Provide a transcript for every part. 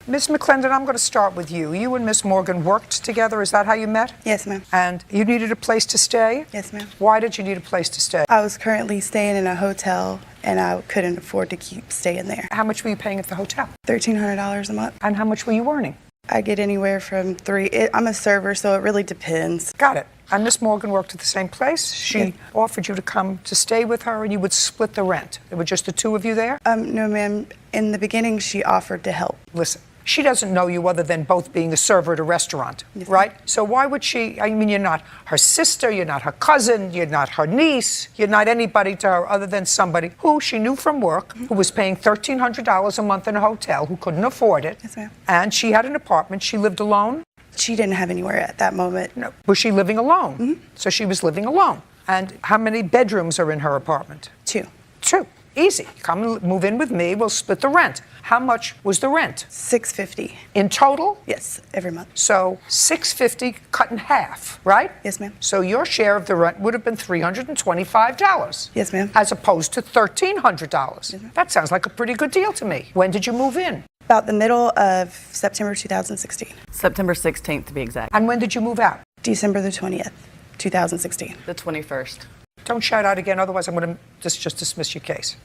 Miss McClendon, I'm going to start with you. You and Miss Morgan worked together. Is that how you met? Yes, ma'am. And you needed a place to stay? Yes, ma'am. Why did you need a place to stay? I was currently staying in a hotel, and I couldn't afford to keep staying there. How much were you paying at the hotel? $1,300 a month. And how much were you earning? I get anywhere from I'm a server, so it really depends. Got it. And Miss Morgan worked at the same place? She offered you to come to stay with her, and you would split the rent. There were just the two of you there? No, ma'am. In the beginning, she offered to help. Listen, she doesn't know you other than both being the server at a restaurant, right? So why would she? I mean, you're not her sister, you're not her cousin, you're not her niece, you're not anybody to her other than somebody who she knew from work, who was paying $1,300 a month in a hotel, who couldn't afford it. Yes, ma'am. And she had an apartment. She lived alone? She didn't have anywhere at that moment. No. Was she living alone? So she was living alone. And how many bedrooms are in her apartment? 2. 2. Easy. Come and move in with me. We'll split the rent. How much was the rent? $650. In total? Yes, every month. So $650 cut in half, right? Yes, ma'am. So your share of the rent would have been $325. Yes, ma'am. As opposed to $1,300. Yes, ma'am. That sounds like a pretty good deal to me. When did you move in? About the middle of September 2016. September 16th to be exact. And when did you move out? December the 20th, 2016. The 21st. Don't shout out again, otherwise I'm going to just dismiss your case.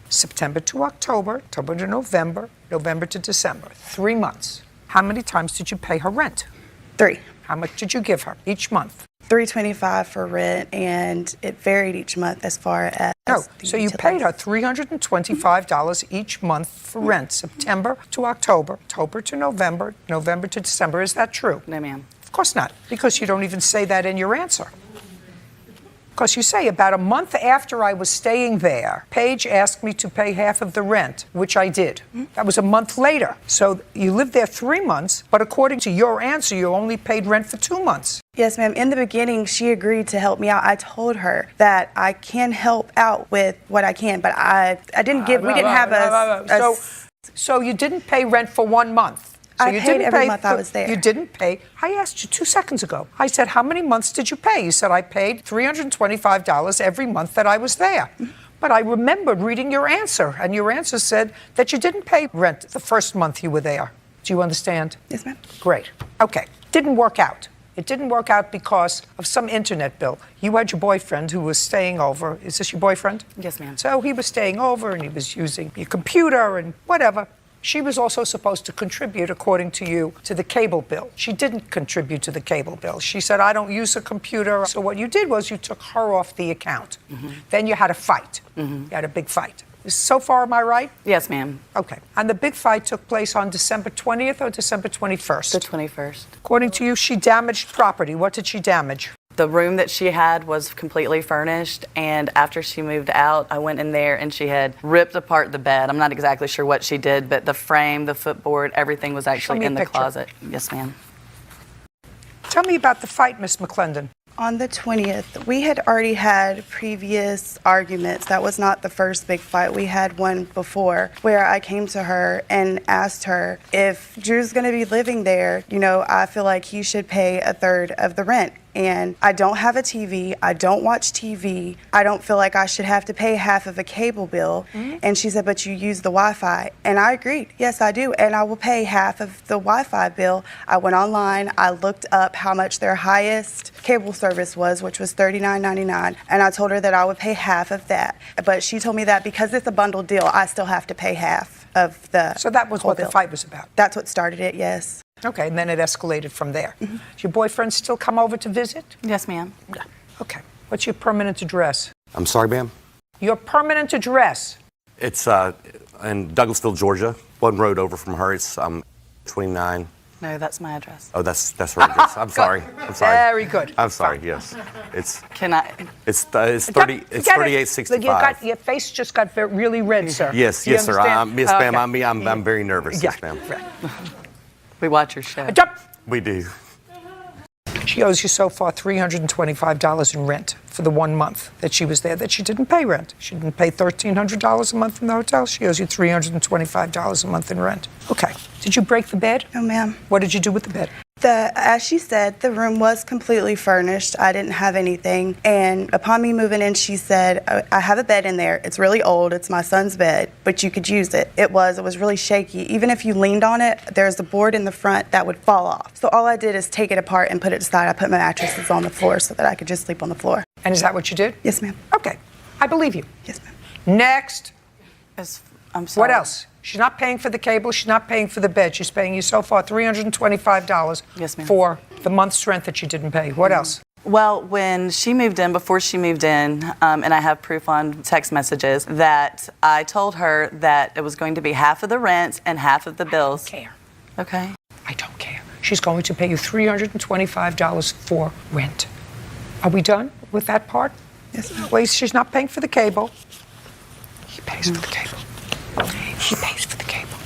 September to October, October to November, November to December. 3 months. How many times did you pay her rent? 3. How much did you give her each month? $325 for rent, and it varied each month as far as So you paid her $325 each month for rent, September to October, October to November, November to December. Is that true? No, ma'am. Of course not, because you don't even say that in your answer. Because you say, about a month after I was staying there, Paige asked me to pay half of the rent, which I did. That was a month later. So you lived there 3 months, but according to your answer, you only paid rent for 2 months. Yes, ma'am. In the beginning, she agreed to help me out. I told her that I can help out with what I can, but I didn't give, we didn't have a... So you didn't pay rent for 1 month? So I paid every month I was there. You didn't pay. I asked you 2 seconds ago. I said, how many months did you pay? You said, I paid $325 every month that I was there. But I remembered reading your answer, and your answer said that you didn't pay rent the first month you were there. Do you understand? Yes, ma'am. Great. Okay. Didn't work out. It didn't work out because of some internet bill. You had your boyfriend who was staying over. Is this your boyfriend? Yes, ma'am. So he was staying over, and he was using your computer and whatever. She was also supposed to contribute, according to you, to the cable bill. She didn't contribute to the cable bill. She said, I don't use a computer. So what you did was you took her off the account. Then you had a fight. You had a big fight. So far, am I right? Yes, ma'am. Okay. And the big fight took place on December 20th or December 21st? The 21st. According to you, she damaged property. What did she damage? The room that she had was completely furnished, and after she moved out, I went in there and she had ripped apart the bed. I'm not exactly sure what she did, but the frame, the footboard, everything was actually in the closet. Yes, ma'am. Tell me about the fight, Miss McClendon. On the 20th, we had already had previous arguments. That was not the first big fight. We had one before where I came to her and asked her, if Drew's going to be living there, I feel like he should pay a third of the rent. And I don't have a TV. I don't watch TV. I don't feel like I should have to pay half of a cable bill. And she said, but you use the Wi-Fi. And I agreed. Yes, I do. And I will pay half of the Wi-Fi bill. I went online. I looked up how much their highest cable service was, which was $39.99. And I told her that I would pay half of that. But she told me that because it's a bundled deal, I still have to pay half of the So that was what bill. The fight was about? That's what started it, yes. Okay, and then it escalated from there. Does your boyfriend still come over to visit? Yes, ma'am. Okay. What's your permanent address? I'm sorry, ma'am? Your permanent address? It's in Douglasville, Georgia. One road over from her. It's 29. No, that's my address. Oh, that's her address. I'm sorry. I'm sorry. Very good. I'm sorry. Yes, it's Can I? it's 30. It's 3865. Your face just got really red, sir. Yes, Do you yes, sir. understand? Yes, ma'am. I'm very nervous. Yeah. Yes, ma'am. We watch your show. Jump. We do. She owes you so far $325 in rent for the 1 month that she was there, that she didn't pay rent. She didn't pay $1,300 a month in the hotel. She owes you $325 a month in rent. Okay. Did you break the bed? No, ma'am. What did you do with the bed? As she said, the room was completely furnished. I didn't have anything. And upon me moving in, she said, I have a bed in there. It's really old. It's my son's bed, but you could use it. It was really shaky. Even if you leaned on it, there's a board in the front that would fall off. So all I did is take it apart and put it aside. I put my mattresses on the floor so that I could just sleep on the floor. And is that what you did? Yes, ma'am. Okay. I believe you. Yes, ma'am. Next. I'm sorry. What else? She's not paying for the cable. She's not paying for the bed. She's paying you so far $325 Yes, ma'am. for the month's rent that she didn't pay. What else? Well, when she moved in, before she moved in, and I have proof on text messages, that I told her that it was going to be half of the rent and half of the bills. I don't care. Okay. I don't care. She's going to pay you $325 for rent. Are we done with that part? Yes, ma'am. Wait, she's not paying for the cable. He pays for the cable. He pays for the cable.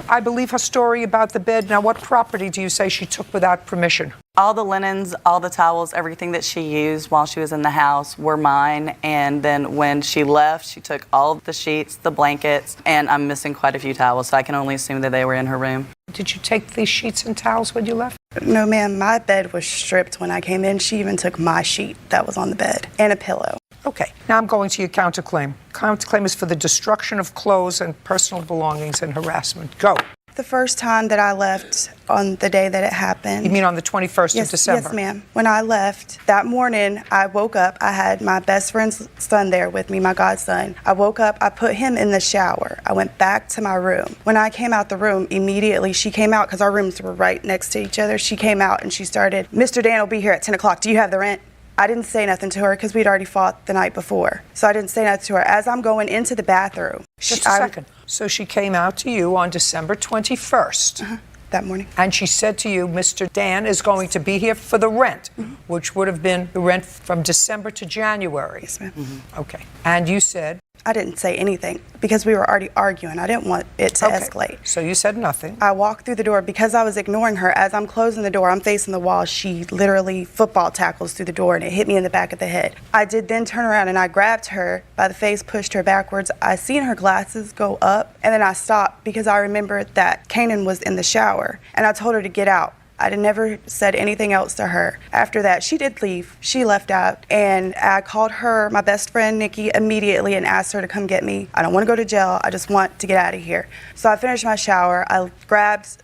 I believe her story about the bed. Now, what property do you say she took without permission? All the linens, all the towels, everything that she used while she was in the house were mine. And then when she left, she took all the sheets, the blankets, and I'm missing quite a few towels, so I can only assume that they were in her room. Did you take these sheets and towels when you left? No, ma'am. My bed was stripped when I came in. She even took my sheet that was on the bed and a pillow. Okay, now I'm going to your counterclaim. Counterclaim is for the destruction of clothes and personal belongings and harassment. Go. The first time that I left on the day that it happened. You mean on the 21st of December? Yes, ma'am. When I left that morning, I woke up. I had my best friend's son there with me, my godson. I woke up. I put him in the shower. I went back to my room. When I came out the room, immediately she came out because our rooms were right next to each other. She came out and she started, Mr. Dan will be here at 10 o'clock. Do you have the rent? I didn't say nothing to her because we'd already fought the night before. So I didn't say nothing to her. As I'm going into the bathroom. Just a second. So she came out to you on December 21st. That morning. And she said to you, Mr. Dan is going to be here for the rent, which would have been the rent from December to January. Yes, ma'am. Okay. And you said? I didn't say anything because we were already arguing. I didn't want it to escalate. So you said nothing. I walked through the door because I was ignoring her. As I'm closing the door, I'm facing the wall. She literally football tackles through the door and it hit me in the back of the head. I did then turn around and I grabbed her by the face, pushed her backwards. I seen her glasses go up and then I stopped because I remembered that Kanan was in the shower and I told her to get out. I had never said anything else to her. After that, she did leave. She left out, and I called her, my best friend, Nikki, immediately and asked her to come get me. I don't want to go to jail. I just want to get out of here. So I finished my shower. I grabbed,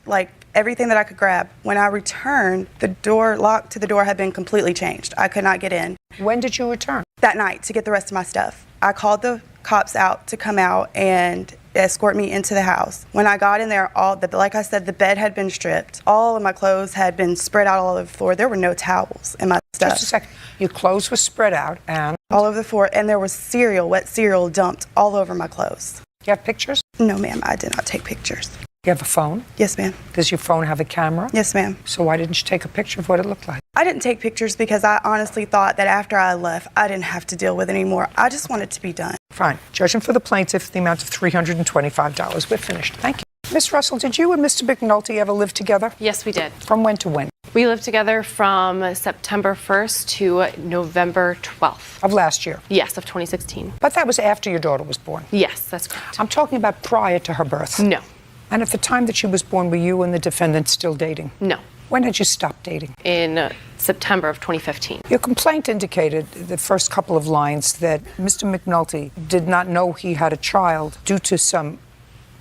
everything that I could grab. When I returned, the lock to the door had been completely changed. I could not get in. When did you return? That night to get the rest of my stuff. I called the cops out to come out and escort me into the house. When I got in there, like I said, the bed had been stripped. All of my clothes had been spread out all over the floor. There were no towels in my stuff. Just a second. Your clothes were spread out and? All over the floor, and there was wet cereal dumped all over my clothes. You have pictures? No, ma'am, I did not take pictures. You have a phone? Yes, ma'am. Does your phone have a camera? Yes, ma'am. So why didn't you take a picture of what it looked like? I didn't take pictures because I honestly thought that after I left, I didn't have to deal with it anymore. I just wanted to be done. Fine. Judging for the plaintiff, the amount of $325. We're finished. Thank you. Miss Russell, did you and Mr. McNulty ever live together? Yes, we did. From when to when? We lived together from September 1st to November 12th. Of last year? Yes, of 2016. But that was after your daughter was born? Yes, that's correct. I'm talking about prior to her birth? No. And at the time that she was born, were you and the defendant still dating? No. When had you stopped dating? In September of 2015. Your complaint indicated, the first couple of lines, that Mr. McNulty did not know he had a child due to some,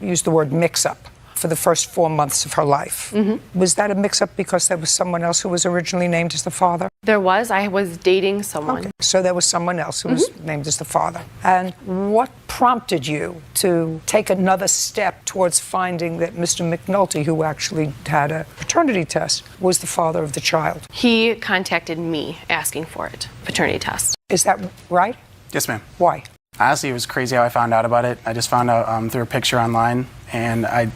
use the word mix-up, for the first 4 months of her life. Was that a mix-up because there was someone else who was originally named as the father? There was. I was dating someone. Okay. So there was someone else who was named as the father. And what prompted you to take another step towards finding that Mr. McNulty, who actually had a paternity test, was the father of the child? He contacted me asking for it, paternity test. Is that right? Yes, ma'am. Why? Honestly, it was crazy how I found out about it. I just found out through a picture online, and I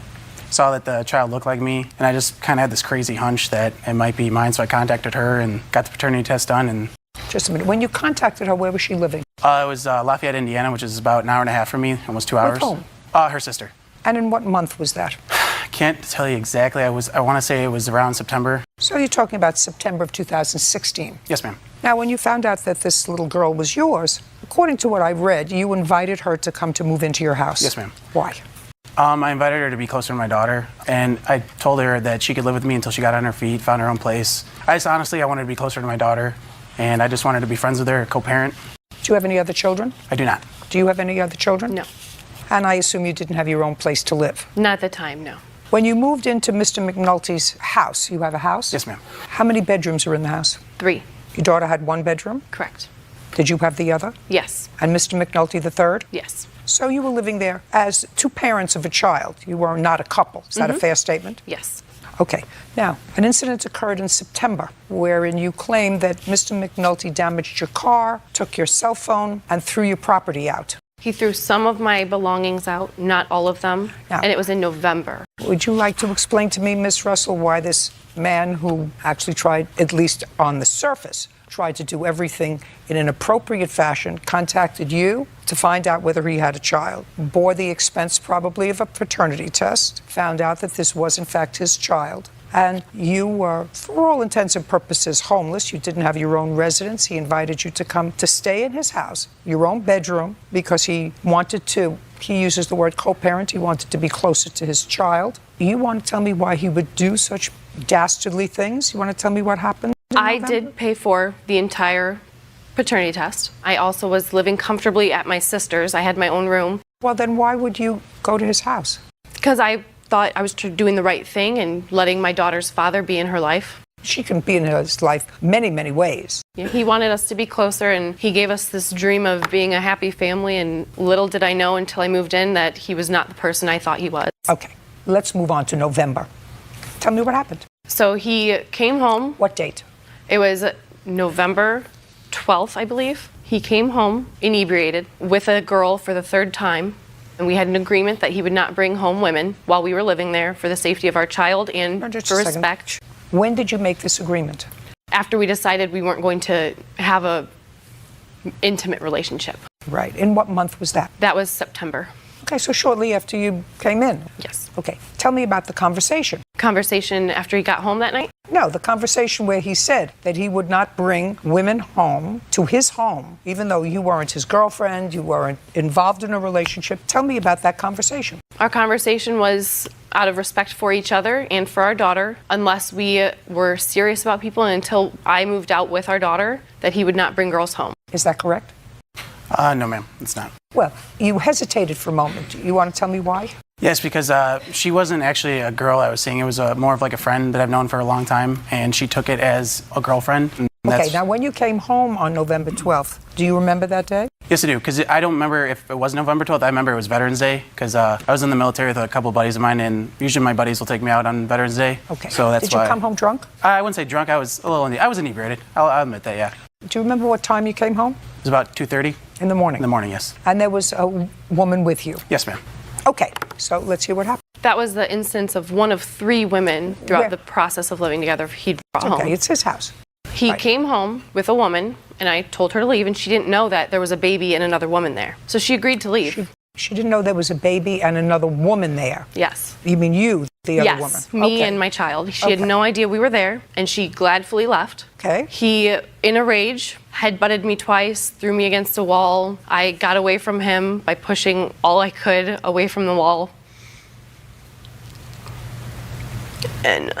saw that the child looked like me, and I just kind of had this crazy hunch that it might be mine, so I contacted her and got the paternity test done. And just a minute. When you contacted her, where was she living? it was Lafayette, Indiana, which is about an hour and a half from me, almost 2 hours. With whom? Her sister. And in what month was that? I can't tell you exactly. I want to say it was around September. So you're talking about September of 2016? Yes, ma'am. Now, when you found out that this little girl was yours, according to what I read, you invited her to come to move into your house. Yes, ma'am. Why? I invited her to be closer to my daughter, and I told her that she could live with me until she got on her feet, found her own place. I wanted to be closer to my daughter, and I just wanted to be friends with her, co-parent. Do you have any other children? I do not. Do you have any other children? No. And I assume you didn't have your own place to live. Not at the time, no. When you moved into Mr. McNulty's house, you have a house? Yes, ma'am. How many bedrooms are in the house? 3. Your daughter had one bedroom? Correct. Did you have the other? Yes. And Mr. McNulty the third? Yes. So you were living there as two parents of a child. You were not a couple. Is that a fair statement? Yes. Okay. Now, an incident occurred in September wherein you claim that Mr. McNulty damaged your car, took your cell phone, and threw your property out. He threw some of my belongings out, not all of them, Now- and it was in November. Would you like to explain to me, Miss Russell, why this man who actually tried, at least on the surface, tried to do everything in an appropriate fashion, contacted you to find out whether he had a child, bore the expense probably of a paternity test, found out that this was in fact his child, and you were, for all intents and purposes, homeless. You didn't have your own residence. He invited you to come to stay in his house, your own bedroom, because he wanted to, he uses the word co-parent, he wanted to be closer to his child. You want to tell me why he would do such dastardly things? You want to tell me what happened in I November? did pay for the entire paternity test. I also was living comfortably at my sister's. I had my own room Well, then why would you go to his house? because I thought I was doing the right thing and letting my daughter's father be in her life. She can be in his life many, many ways. He wanted us to be closer, and he gave us this dream of being a happy family, and little did I know until I moved in that he was not the person I thought he was. Okay, let's move on to November. Tell me what happened. So he came home. What date? It was November 12th, I believe. He came home inebriated with a girl for the third time. And we had an agreement that he would not bring home women while we were living there for the safety of our child and No, just for a second. respect. When did you make this agreement? After we decided we weren't going to have a intimate relationship. Right. In what month was that? That was September. Okay, so shortly after you came in. Yes. Okay, tell me about the conversation. Conversation after he got home that night? No, the conversation where he said that he would not bring women home to his home, even though you weren't his girlfriend, you weren't involved in a relationship. Tell me about that conversation. Our conversation was out of respect for each other and for our daughter, unless we were serious about people and until I moved out with our daughter, that he would not bring girls home. Is that correct? No, ma'am, it's not. Well, you hesitated for a moment. You want to tell me why? Yes, because she wasn't actually a girl I was seeing. It was more of like a friend that I've known for a long time, and she took it as a girlfriend. And Okay, now when you came home on November 12th, do you remember that day? Yes, I do, because I don't remember if it was November 12th. I remember it was Veterans Day, because I was in the military with a couple of buddies of mine, and usually my buddies will take me out on Veterans Day. Okay. So that's Did you why. come home drunk? I wouldn't say drunk. I was a little. I was inebriated. I'll admit that. Yeah. Do you remember what time you came home? It was about 2:30 In the morning. in the morning. Yes. And there was a woman with you. Yes, ma'am. Okay, so let's hear what happened. That was the instance of one of 3 women throughout Where? the process of living together he'd brought Okay, home. it's his house. He Right. came home with a woman, and I told her to leave, and she didn't know that there was a baby and another woman there. So she agreed to leave. She didn't know there was a baby and another woman there. Yes. You mean you, the other woman? Yes, me Okay. and my child. She had Okay. no idea we were there, and she gladfully left. Okay. He, in a rage, headbutted me twice, threw me against a wall. I got away from him by pushing all I could away from the wall. And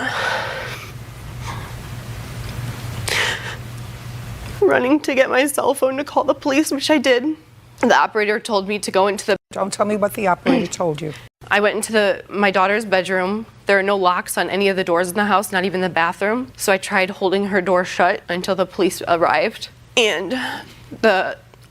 running to get my cell phone to call the police, which I did. The operator told me to go into the Don't tell me what the operator told you. I went into my daughter's bedroom. There are no locks on any of the doors in the house, not even the bathroom. So I tried holding her door shut until the police arrived. And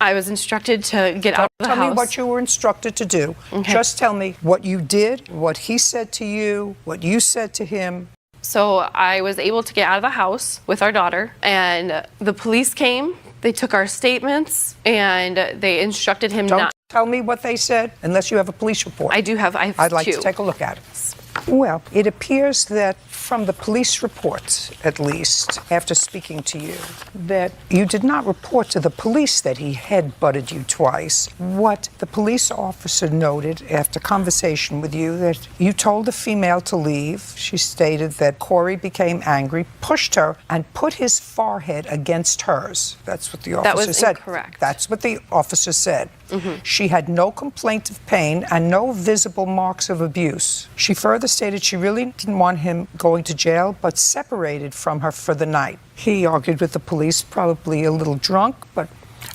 I was instructed to get out of the Tell house. me what you were instructed to do. Okay. Just tell me what you did, what he said to you, what you said to him. So I was able to get out of the house with our daughter, and the police came. They took our statements, and they instructed him Don't not. tell me what they said unless you have a police report. I have I'd like 2. to take a look at it. Well, it appears that from the police reports, at least, after speaking to you, that you did not report to the police that he head-butted you twice. What the police officer noted after conversation with you, that you told the female to leave. She stated that Corey became angry, pushed her, and put his forehead against hers. That's what the officer was said. incorrect. That's what the officer said. She had no complaint of pain and no visible marks of abuse. She further stated she really didn't want him going to jail, but separated from her for the night. He argued with the police, probably a little drunk, but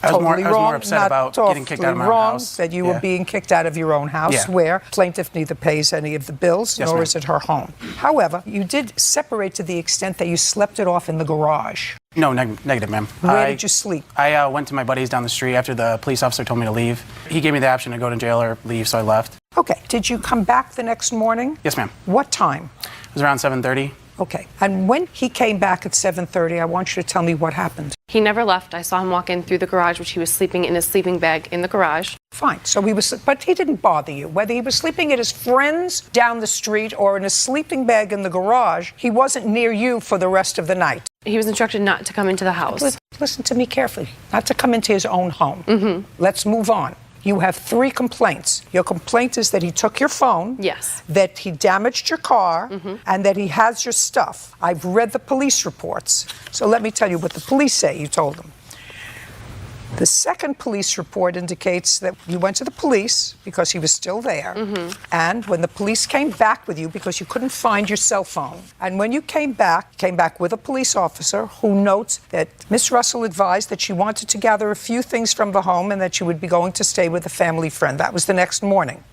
I was totally more wrong, upset not about getting kicked out of my own wrong house. that you were Yeah. being kicked out of your own house, Yeah. where plaintiff neither pays any of the bills, Yes, nor ma'am. is it her home. However, you did separate to the extent that you slept it off in the garage. No, negative, ma'am. Where did you sleep? I went to my buddies down the street after the police officer told me to leave. He gave me the option to go to jail or leave, so I left. Okay. Did you come back the next morning? Yes, ma'am. What time? It was around 7:30. Okay. And when he came back at 7:30, I want you to tell me what happened. He never left. I saw him walk in through the garage, which he was sleeping in his sleeping bag in the garage. Fine. So he was, but he didn't bother you. Whether he was sleeping at his friend's down the street or in a sleeping bag in the garage, he wasn't near you for the rest of the night. He was instructed not to come into the house. Listen to me carefully. Not to come into his own home. Let's move on. You have 3 complaints. Your complaint is that he took your phone. Yes. That he damaged your car, and that he has your stuff. I've read the police reports. So let me tell you what the police say you told them. The second police report indicates that you went to the police because he was still there. And when the police came back with you because you couldn't find your cell phone. And when you came back with a police officer who notes that Miss Russell advised that she wanted to gather a few things from the home and that she would be going to stay with a family friend. That was the next morning.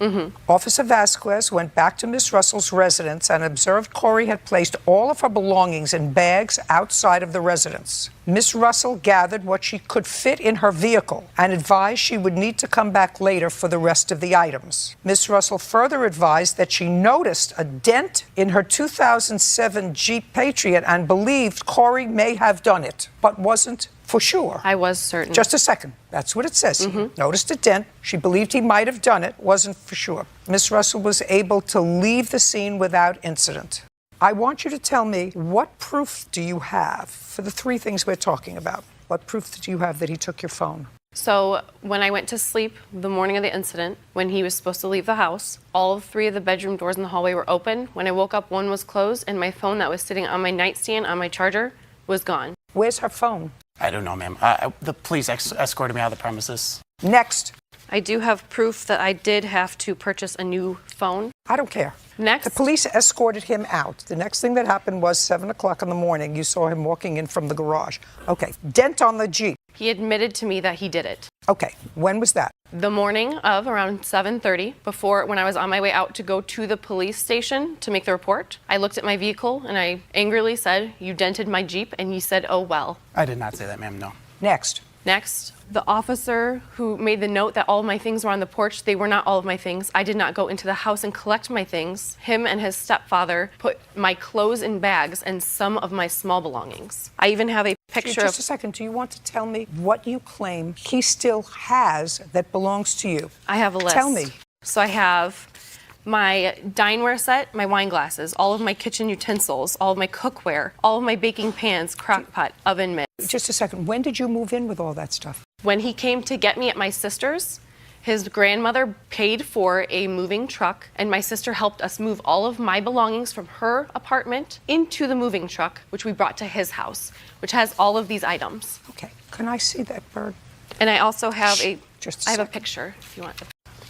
Officer Vasquez went back to Miss Russell's residence and observed Corey had placed all of her belongings in bags outside of the residence. Miss Russell gathered what she could fit in her vehicle and advised she would need to come back later for the rest of the items. Miss Russell further advised that she noticed a dent in her 2007 Jeep Patriot and believed Corey may have done it, but wasn't for sure. I was certain. Just a second. That's what it says. She noticed a dent. She believed he might have done it, wasn't for sure. Miss Russell was able to leave the scene without incident. I want you to tell me, what proof do you have for the 3 things we're talking about? What proof do you have that he took your phone? So when I went to sleep the morning of the incident, when he was supposed to leave the house, all 3 of the bedroom doors in the hallway were open. When I woke up, one was closed, and my phone that was sitting on my nightstand on my charger was gone. Where's her phone? I don't know, ma'am. The police escorted me out of the premises. Next. I do have proof that I did have to purchase a new phone. I don't care. Next. The police escorted him out. The next thing that happened was 7 o'clock in the morning. You saw him walking in from the garage. Okay. Dent on the Jeep. He admitted to me that he did it. Okay. When was that? The morning of around 7:30, when I was on my way out to go to the police station to make the report, I looked at my vehicle and I angrily said, "You dented my Jeep," and he said, "Oh well." I did not say that, ma'am, no. Next. Next, the officer who made the note that all of my things were on the porch, they were not all of my things. I did not go into the house and collect my things. Him and his stepfather put my clothes in bags and some of my small belongings. I even have a picture Just a second. Do you want to tell me what you claim he still has that belongs to you? I have a list. Tell me. So I have my dineware set, my wine glasses, all of my kitchen utensils, all of my cookware, all of my baking pans, crock pot, oven mitt. Just a second. When did you move in with all that stuff? When he came to get me at my sister's, his grandmother paid for a moving truck, and my sister helped us move all of my belongings from her apartment into the moving truck, which we brought to his house, which has all of these items. Okay. Can I see that bird? And I also have I have a picture, if you want.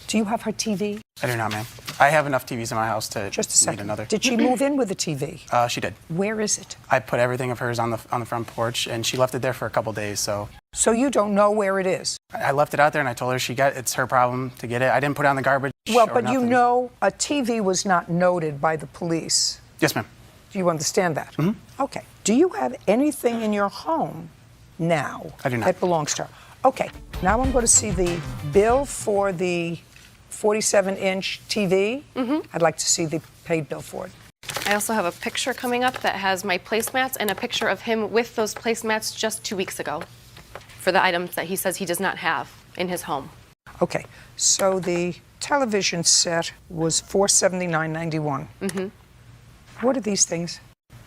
Do you have her TV? I do not, ma'am. I have enough TVs in my house to Just a need second. another. Did she move in with the TV? She did. Where is it? I put everything of hers on the front porch, and she left it there for a couple days, so. So you don't know where it is? I left it out there, and I told her it's her problem to get it. I didn't put it on the garbage. Well, or but you nothing. know a TV was not noted by the police. Yes, ma'am. Do you understand that? Okay. Do you have anything in your home now I do not. that belongs to her? Okay. Now I'm going to see the bill for the 47-inch TV. I'd like to see the paid bill for it. I also have a picture coming up that has my placemats and a picture of him with those placemats just 2 weeks ago for the items that he says he does not have in his home. Okay. So the television set was $479.91. What are these things?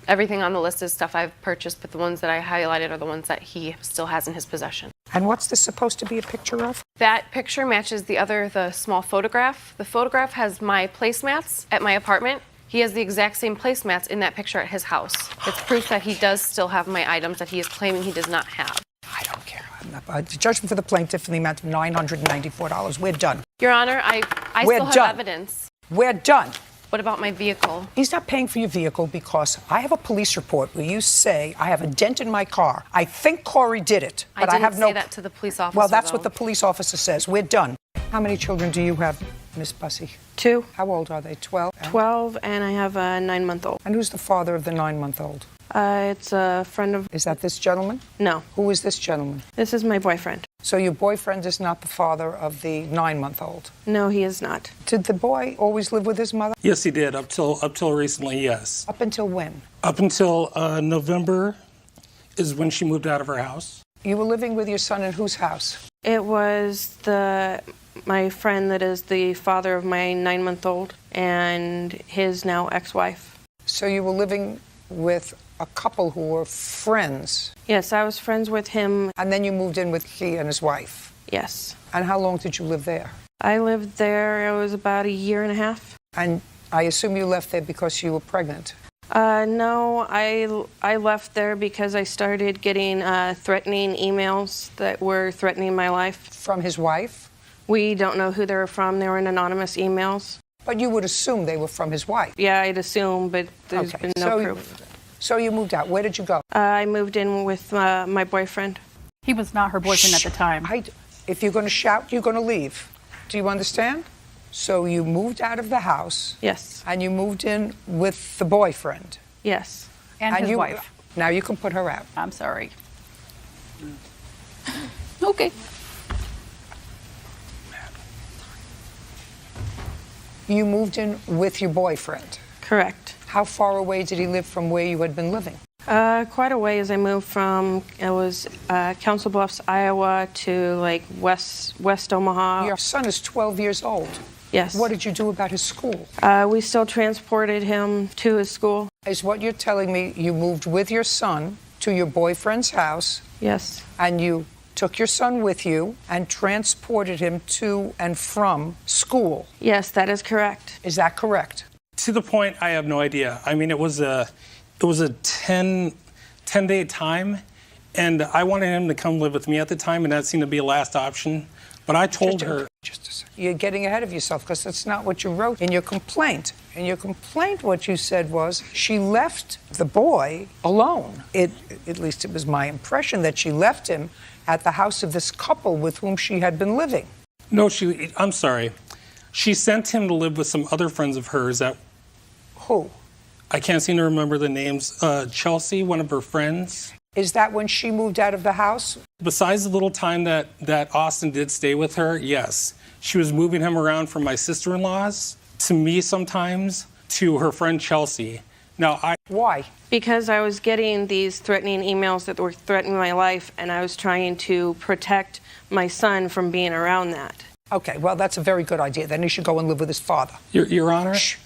Everything on the list is stuff I've purchased, but the ones that I highlighted are the ones that he still has in his possession. And what's this supposed to be a picture of? That picture matches the small photograph. The photograph has my placemats at my apartment. He has the exact same placemats in that picture at his house. It's proof that he does still have my items that he is claiming he does not have. I don't care. judgment for the plaintiff in the amount of $994. We're done. Your Honor, I We're still have done. evidence. We're done. What about my vehicle? He's not paying for your vehicle because I have a police report where you say I have a dent in my car. I think Corey did it, but I didn't have no. say that to the police officer. Well, that's though. what the police officer says. We're done. How many children do you have, Miss Bussey? 2, How old are they? 12? 12, and I have a 9-month-old. And who's the father of the 9-month-old? It's a friend of... Is that this gentleman? No, Who is this gentleman? this is my boyfriend. So your boyfriend is not the father of the 9-month-old. No, he is not. Did the boy always live with his mother? Yes, he did, up till recently, yes. Up until when? Up until November is when she moved out of her house. You were living with your son in whose house? It was my friend that is the father of my 9-month-old and his now ex-wife. So you were living with a couple who were friends, Yes, I was friends with him. and then you moved in with he and his wife. Yes. And how long did you live there? I lived there, it was about a year and a half. And I assume you left there because you were pregnant. No, I left there because I started getting threatening emails that were threatening my life. From his wife? We don't know who they were from. They were in anonymous emails. But you would assume they were from his wife. Yeah, I'd assume, but there's been no proof. So you moved out. Where did you go? I moved in with my boyfriend. He was not her boyfriend at the time. If you're going to shout, you're going to leave. Do you understand? So you moved out of the house. Yes. And you moved in with the boyfriend. Yes. And his wife. Now you can put her out. I'm sorry. Okay. You moved in with your boyfriend. Correct. How far away did he live from where you had been living? Quite a ways. I moved from, it was Council Bluffs, Iowa to like West Omaha. Your son is 12 years old. Yes. What did you do about his school? We still transported him to his school. Is what you're telling me you moved with your son to your boyfriend's house Yes. and you took your son with you and transported him to and from school? Yes, that is correct. Is that correct? To the point, I have no idea. I mean, it was a 10-day time, and I wanted him to come live with me at the time, and that seemed to be a last option. But I told her... Just a second. You're getting ahead of yourself because that's not what you wrote in your complaint. In your complaint, what you said was she left the boy alone. At least it was my impression that she left him at the house of this couple with whom she had been living. No, I'm sorry. She sent him to live with some other friends of hers that... Who? I can't seem to remember the names. Chelsea, one of her friends. Is that when she moved out of the house? Besides the little time that Austin did stay with her, yes. She was moving him around from my sister-in-law's to me sometimes to her friend Chelsea. Now, Why? Because I was getting these threatening emails that were threatening my life, and I was trying to protect my son from being around that. Okay, well, that's a very good idea. Then he should go and live with his father. Your Honor? Shh.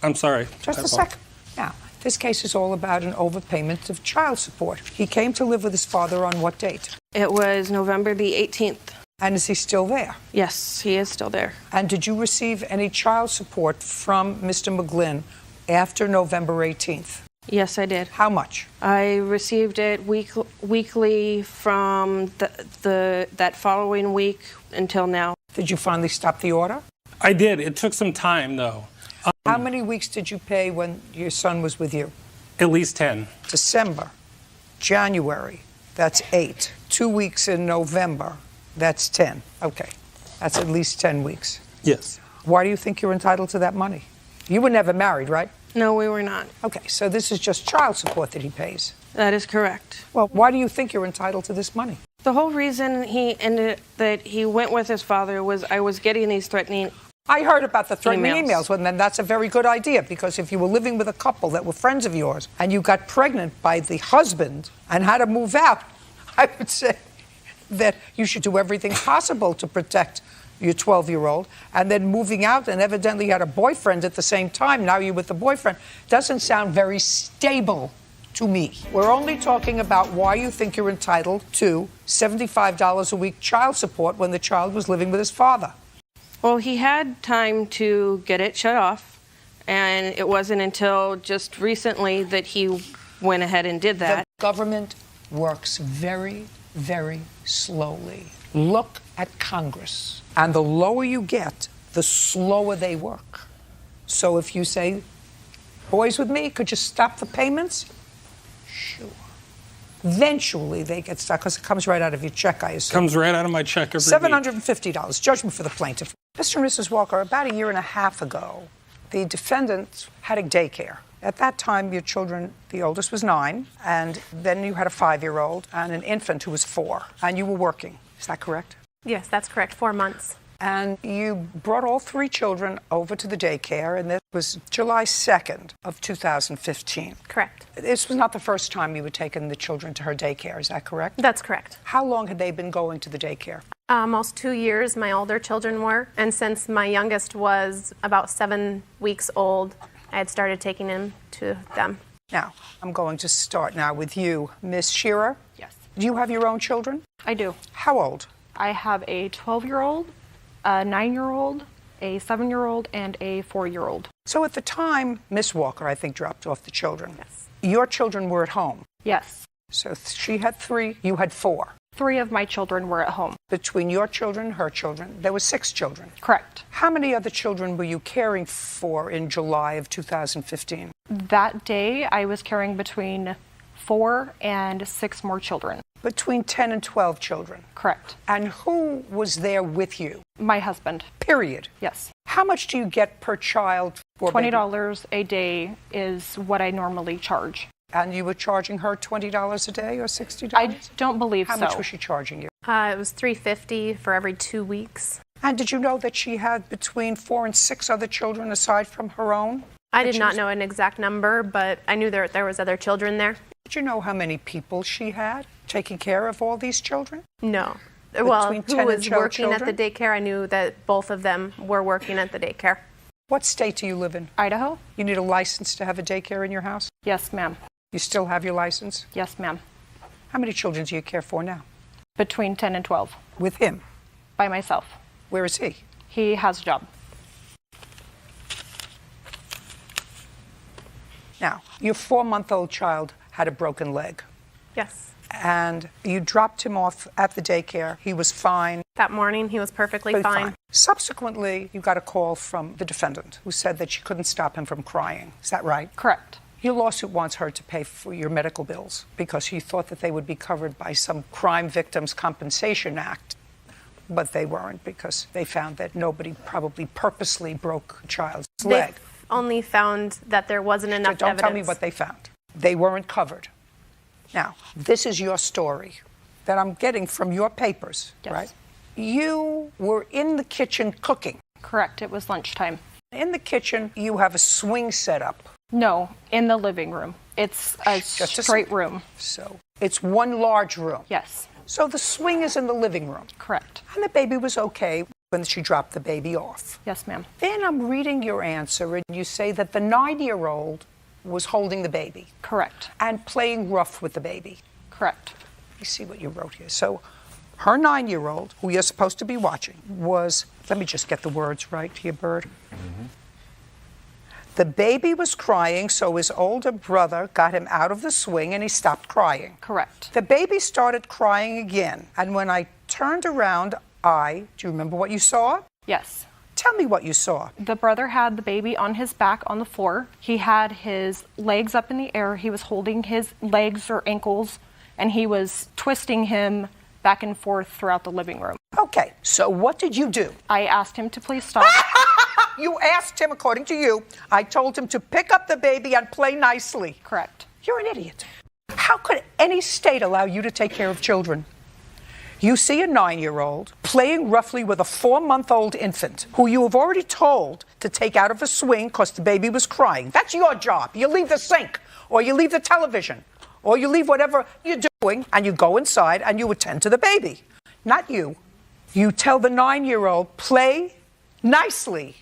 I'm sorry. Just a second. Now, this case is all about an overpayment of child support. He came to live with his father on what date? It was November the 18th. And is he still there? Yes, he is still there. And did you receive any child support from Mr. McGlynn after November 18th? Yes, I did. How much? I received it weekly from that following week until now. Did you finally stop the order? I did. It took some time, though. How many weeks did you pay when your son was with you? At least 10. December, January, that's 8. 2 weeks in November, that's 10. Okay, that's at least 10 weeks. Yes. Why do you think you're entitled to that money? You were never married, right? No, we were not. Okay, so this is just child support that he pays. That is correct. Well, why do you think you're entitled to this money? The whole reason that he went with his father was I was getting these threatening. I heard about the threatening Emails. emails, well, then that's a very good idea, because if you were living with a couple that were friends of yours and you got pregnant by the husband and had to move out, I would say that you should do everything possible to protect your 12-year-old, and then moving out and evidently had a boyfriend at the same time, now you're with the boyfriend, doesn't sound very stable to me. We're only talking about why you think you're entitled to $75 a week child support when the child was living with his father. Well, he had time to get it shut off, and it wasn't until just recently that he went ahead and did that. The government works very, very slowly. Look at Congress. And the lower you get, the slower they work. So if you say, boys with me, could you stop the payments? Sure. Eventually they get stuck because it comes right out of your check, I assume. Comes right out of my check every week. $750, judgment for the plaintiff. Mr. and Mrs. Walker, about a year and a half ago, the defendant had a daycare. At that time, your children, the oldest was 9, and then you had a 5-year-old and an infant who was 4, and you were working. Is that correct? Yes, that's correct. 4 months. And you brought all 3 children over to the daycare, and this was July 2nd of 2015. Correct. This was not the first time you had taken the children to her daycare, is that correct? That's correct. How long had they been going to the daycare? Almost 2 years my older children were, and since my youngest was about 7 weeks old, I had started taking him to them. Now, I'm going to start now with you, Miss Shearer. Yes. Do you have your own children? I do. How old? I have a 12-year-old, a 9-year-old, a 7-year-old, and a 4-year-old. So at the time, Miss Walker, I think, dropped off the children. Yes. Your children were at home. Yes. So she had 3, you had 4. 3 of my children were at home. Between your children, her children, there were 6 children. Correct. How many other children were you caring for in July of 2015? That day, I was carrying between 4 and 6 more children. Between 10 and 12 children. Correct. And who was there with you? My husband. Period. Yes. How much do you get per child for $20 a day is what I normally charge. And you were charging her $20 a day or $60? I don't believe How so. much was she charging you? It was $350 for every 2 weeks. And did you know that she had between 4 and 6 other children aside from her own? I did not know an exact number, but I knew there was other children there. Did you know how many people she had taking care of all these children? No. Well, Between 10 who and was 12 working at the children? daycare? I knew that both of them were working at the daycare. What state do you live in? Idaho? You need a license to have a daycare in your house? Yes, ma'am. You still have your license? Yes, ma'am. How many children do you care for now? Between 10 and 12. With him? By myself. Where is he? He has a job. Now, your 4-month-old child had a broken leg, Yes. and you dropped him off at the daycare. He was fine. That morning, he was perfectly fine. Subsequently, you got a call from the defendant who said that she couldn't stop him from crying. Is that right? Correct. Your lawsuit wants her to pay for your medical bills because she thought that they would be covered by some Crime Victims Compensation Act. But they weren't because they found that nobody probably purposely broke a child's leg. They only found that there wasn't enough Don't evidence. tell me what they found. They weren't covered. Now, this is your story that I'm getting from your papers, Yes. right? You were in the kitchen cooking. Correct. It was lunchtime. In the kitchen, you have a swing set up. No, in the living room. It's a Just a straight room. So it's one large room. Yes. So the swing is in the living room. Correct. And the baby was okay when she dropped the baby off. Yes, ma'am. Then I'm reading your answer, and you say that the 9-year-old was holding the baby Correct. and playing rough with the baby. Correct. Let me see what you wrote here. So her 9-year-old, who you're supposed to be watching, was, let me just get the words right here, Bird. The baby was crying, so his older brother got him out of the swing and he stopped crying. Correct. The baby started crying again, and when I turned around, do you remember what you saw? Yes. Tell me what you saw. The brother had the baby on his back on the floor. He had his legs up in the air. He was holding his legs or ankles, and he was twisting him back and forth throughout the living room. Okay, so what did you do? I asked him to please stop. You asked him, according to you, I told him to pick up the baby and play nicely. Correct. You're an idiot. How could any state allow you to take care of children? You see a 9-year-old playing roughly with a 4-month-old infant who you have already told to take out of a swing because the baby was crying. That's your job. You leave the sink, or you leave the television, or you leave whatever you're doing, and you go inside and you attend to the baby. Not you. You tell the 9-year-old, play nicely.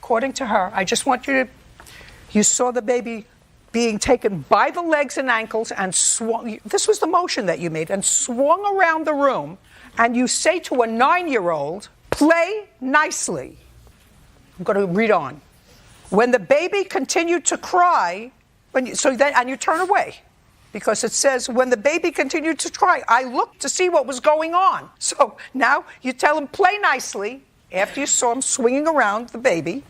According to her, I just want you saw the baby being taken by the legs and ankles and swung. This was the motion that you made, and swung around the room. And you say to a 9-year-old, play nicely. I'm going to read on. When the baby continued to cry, and you turn away because it says when the baby continued to cry, I looked to see what was going on. So now you tell him, play nicely. After you saw him swinging around the baby,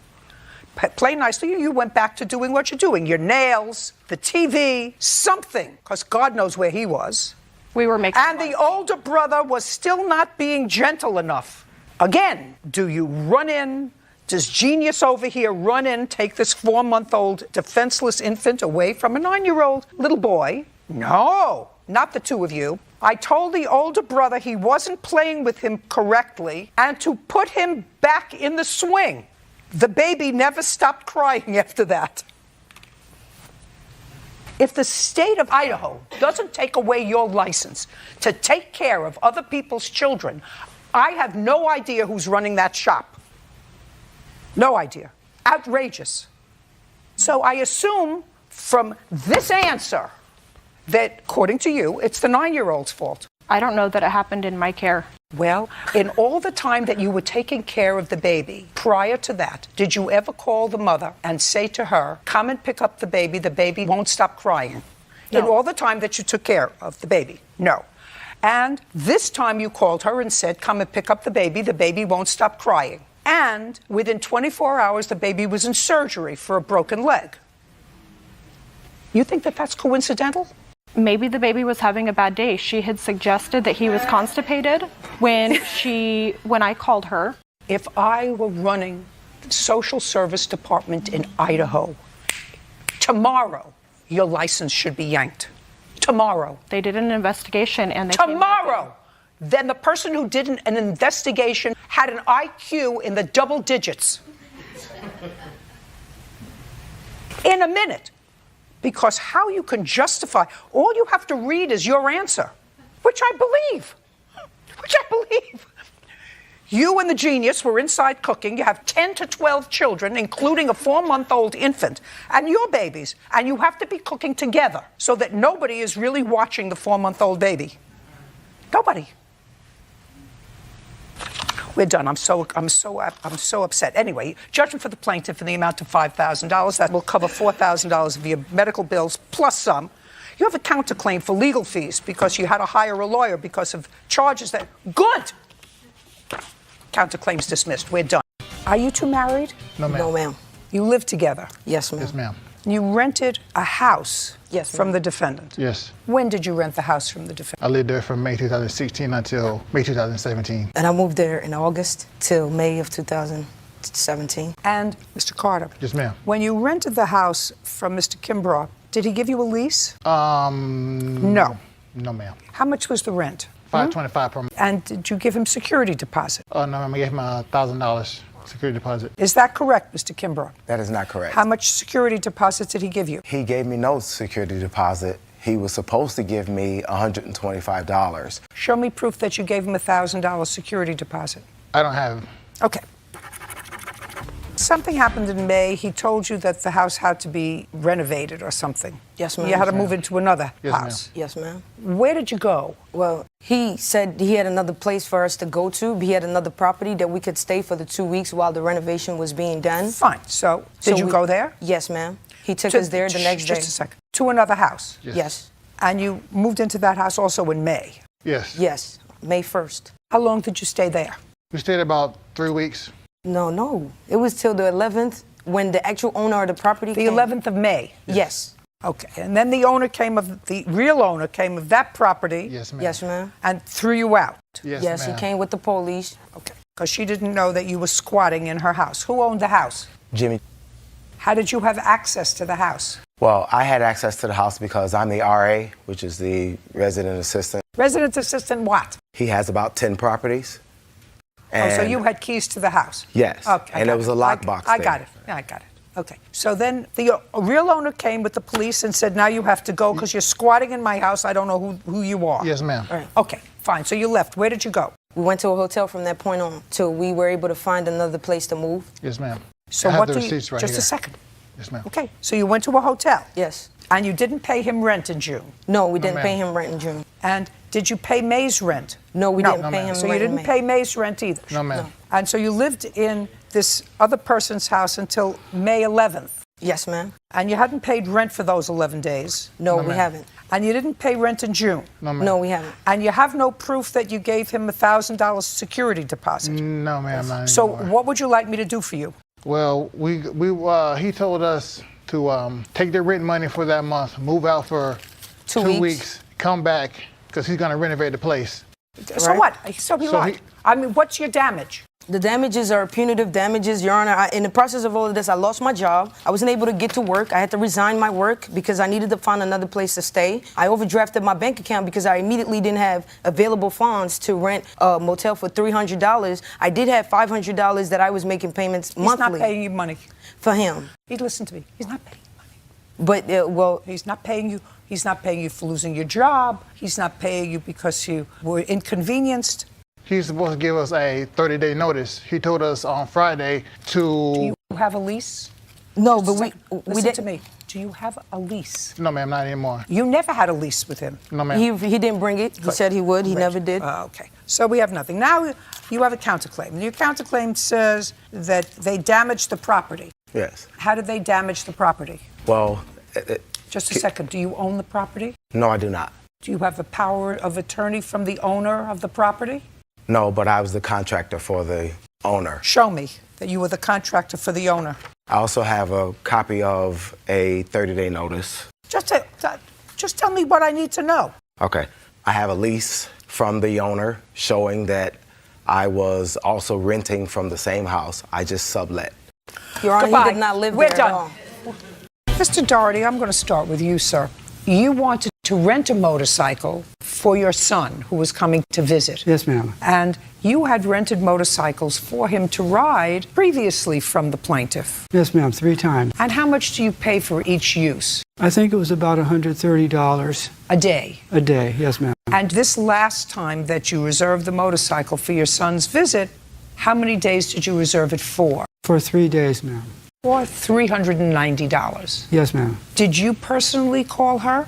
play nicely, you went back to doing what you're doing. Your nails, the TV, something, because God knows where he was. We were making And the older brother was still not being gentle enough. Again, do you run in? Does genius over here run in, take this 4-month-old defenseless infant away from a 9-year-old little boy? No, not the two of you. I told the older brother he wasn't playing with him correctly and to put him back in the swing. The baby never stopped crying after that. If the state of Idaho doesn't take away your license to take care of other people's children, I have no idea who's running that shop. No idea. Outrageous. So I assume from this answer that, according to you, it's the 9-year-old's fault. I don't know that it happened in my care. Well, in all the time that you were taking care of the baby, prior to that, did you ever call the mother and say to her, come and pick up the baby won't stop crying? No. In all the time that you took care of the baby? No. And this time you called her and said, come and pick up the baby won't stop crying. And within 24 hours, the baby was in surgery for a broken leg. You think that that's coincidental? Maybe the baby was having a bad day. She had suggested that he was constipated when I called her. If I were running the social service department in Idaho, tomorrow your license should be yanked. Tomorrow. They did an investigation and they Tomorrow! Then the person who did an investigation had an IQ in the double digits. In a minute. Because how you can justify, all you have to read is your answer, which I believe. You and the genius were inside cooking. You have 10 to 12 children, including a 4-month-old infant, and your babies, and you have to be cooking together so that nobody is really watching the 4-month-old baby. Nobody. We're done. I'm so upset. Anyway, judgment for the plaintiff in the amount of $5,000. That will cover $4,000 of your medical bills plus some. You have a counterclaim for legal fees because you had to hire a lawyer because of charges that. Good. Counterclaim's dismissed. We're done. Are you two married? No, ma'am. No, ma'am. You live together. Yes, ma'am. Yes, ma'am. You rented a house. Yes, from ma'am. the defendant. Yes. When did you rent the house from the defendant? I lived there from May 2016 until May 2017. And I moved there in August till May of 2017. And Mr. Carter. Yes, ma'am. When you rented the house from Mr. Kimbrough, did he give you a lease? No. No, ma'am. How much was the rent? $525 per month. And did you give him security deposit? No, ma'am. I gave him $1,000 security deposit. Is that correct, Mr. Kimbrough? That is not correct. How much security deposit did he give you? He gave me no security deposit. He was supposed to give me $125. Show me proof that you gave him $1,000 security deposit. I don't have. Okay. Something happened in May. He told you that the house had to be renovated or something. Yes, ma'am. You had to Yes, move ma'am. into another Yes, house. Yes, ma'am. Where did you go? Well, he said he had another place for us to go to. He had another property that we could stay for the 2 weeks while the renovation was being done. Fine. So did you go there? Yes, ma'am. He took us there the next day. Just a second. To another house? Yes. And you moved into that house also in May? Yes. Yes. May 1st. How long did you stay there? We stayed about 3 weeks. No. It was till the 11th when the actual owner of the property The came. 11th of May? Yes. Okay. And then the real owner came of that property? Yes, ma'am. Yes, ma'am. And threw you out? Yes, he ma'am. came with the police. Okay. Because she didn't know that you were squatting in her house. Who owned the house? Jimmy. How did you have access to the house? Well, I had access to the house because I'm the RA, which is the resident assistant. Resident assistant what? He has about 10 properties. So you had keys to the house? Yes. Okay. And there was a lockbox I there. got it. Yeah, I got it. Okay. So then the real owner came with the police and said, now you have to go because you're squatting in my house. I don't know who you are. Yes, ma'am. Right. Okay, fine. So you left. Where did you go? We went to a hotel from that point on till we were able to find another place to move. Yes, ma'am. So I have what the do you... receipts right Just here. a second. Yes, ma'am. Okay. So you went to a hotel? Yes. And you didn't pay him rent in June? No, we didn't ma'am. pay him rent in June. And did you pay May's rent? No, we didn't No, pay ma'am. him So you rent in didn't May. pay May's rent either? No, ma'am. And so you lived in this other person's house until May 11th? Yes, ma'am. And you hadn't paid rent for those 11 days. No, No, we ma'am. haven't. And you didn't pay rent in June. No, ma'am. No, we haven't. And you have no proof that you gave him a $1,000 security deposit. No, ma'am, not So anymore. what would you like me to do for you? Well, he told us to take the rent money for that month, move out for 2 weeks, come back, because he's going to renovate the place. So Right. what? So he So lied. he- I mean, what's your damage? The damages are punitive damages, Your Honor. In the process of all of this, I lost my job. I wasn't able to get to work. I had to resign my work because I needed to find another place to stay. I overdrafted my bank account because I immediately didn't have available funds to rent a motel for $300. I did have $500 that I was making payments monthly. He's not paying you money. For him. Listen to me. He's not paying you money. But, well... He's not paying you. He's not paying you for losing your job. He's not paying you because you were inconvenienced. He's supposed to give us a 30-day notice. He told us on Friday to... Do you have a lease? No, Just but a we second. Listen did... to me. Do you have a lease? No, ma'am, not anymore. You never had a lease with him. No, ma'am. He didn't bring it. He said he would. He never did. Okay. So we have nothing. Now you have a counterclaim. And your counterclaim says that they damaged the property. Yes. How did they damage the property? Well, Just a second. Do you own the property? no, I do not. Do you have a power of attorney from the owner of the property? No, but I was the contractor for the owner. Show me that you were the contractor for the owner. I also have a copy of a 30-day notice. Just tell me what I need to know. Okay. I have a lease from the owner showing that I was also renting from the same house. I just sublet. Your Honor, Goodbye. he did not live We're there done. at all. Mr. Doherty, I'm going to start with you, sir. You wanted to rent a motorcycle for your son who was coming to visit. Yes, ma'am. And you had rented motorcycles for him to ride previously from the plaintiff. Yes, ma'am, 3 times. And how much do you pay for each use? I think it was about $130 A day. a day. Yes, ma'am. And this last time that you reserved the motorcycle for your son's visit, how many days did you reserve it for? For 3 days, ma'am. For $390. Yes, ma'am. Did you personally call her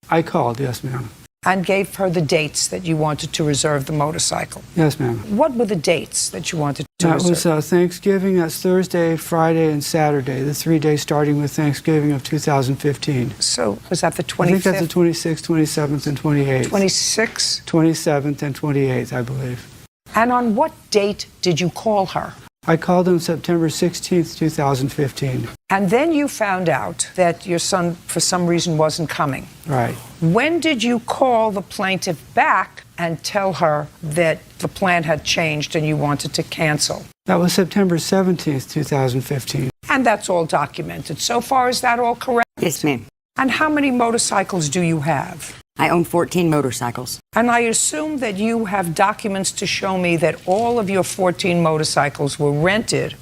I called. Yes, ma'am. and gave her the dates that you wanted to reserve the motorcycle? Yes, ma'am. What were the dates that you wanted to That reserve? was Thanksgiving. That's Thursday, Friday, and Saturday. The 3 days starting with Thanksgiving of 2015. So was that the I think that's the 25th, 26th, 27th, and 28th. 26th? 27th and 28th, I believe. And on what date did you call her? I called on September 16th, 2015. And then you found out that your son, for some reason, wasn't coming. Right. When did you call the plaintiff back and tell her that the plan had changed and you wanted to cancel? That was September 17th, 2015. And that's all documented. So far, is that all correct? Yes, ma'am. And how many motorcycles do you have? I own 14 motorcycles. And I assume that you have documents to show me that all of your 14 motorcycles were rented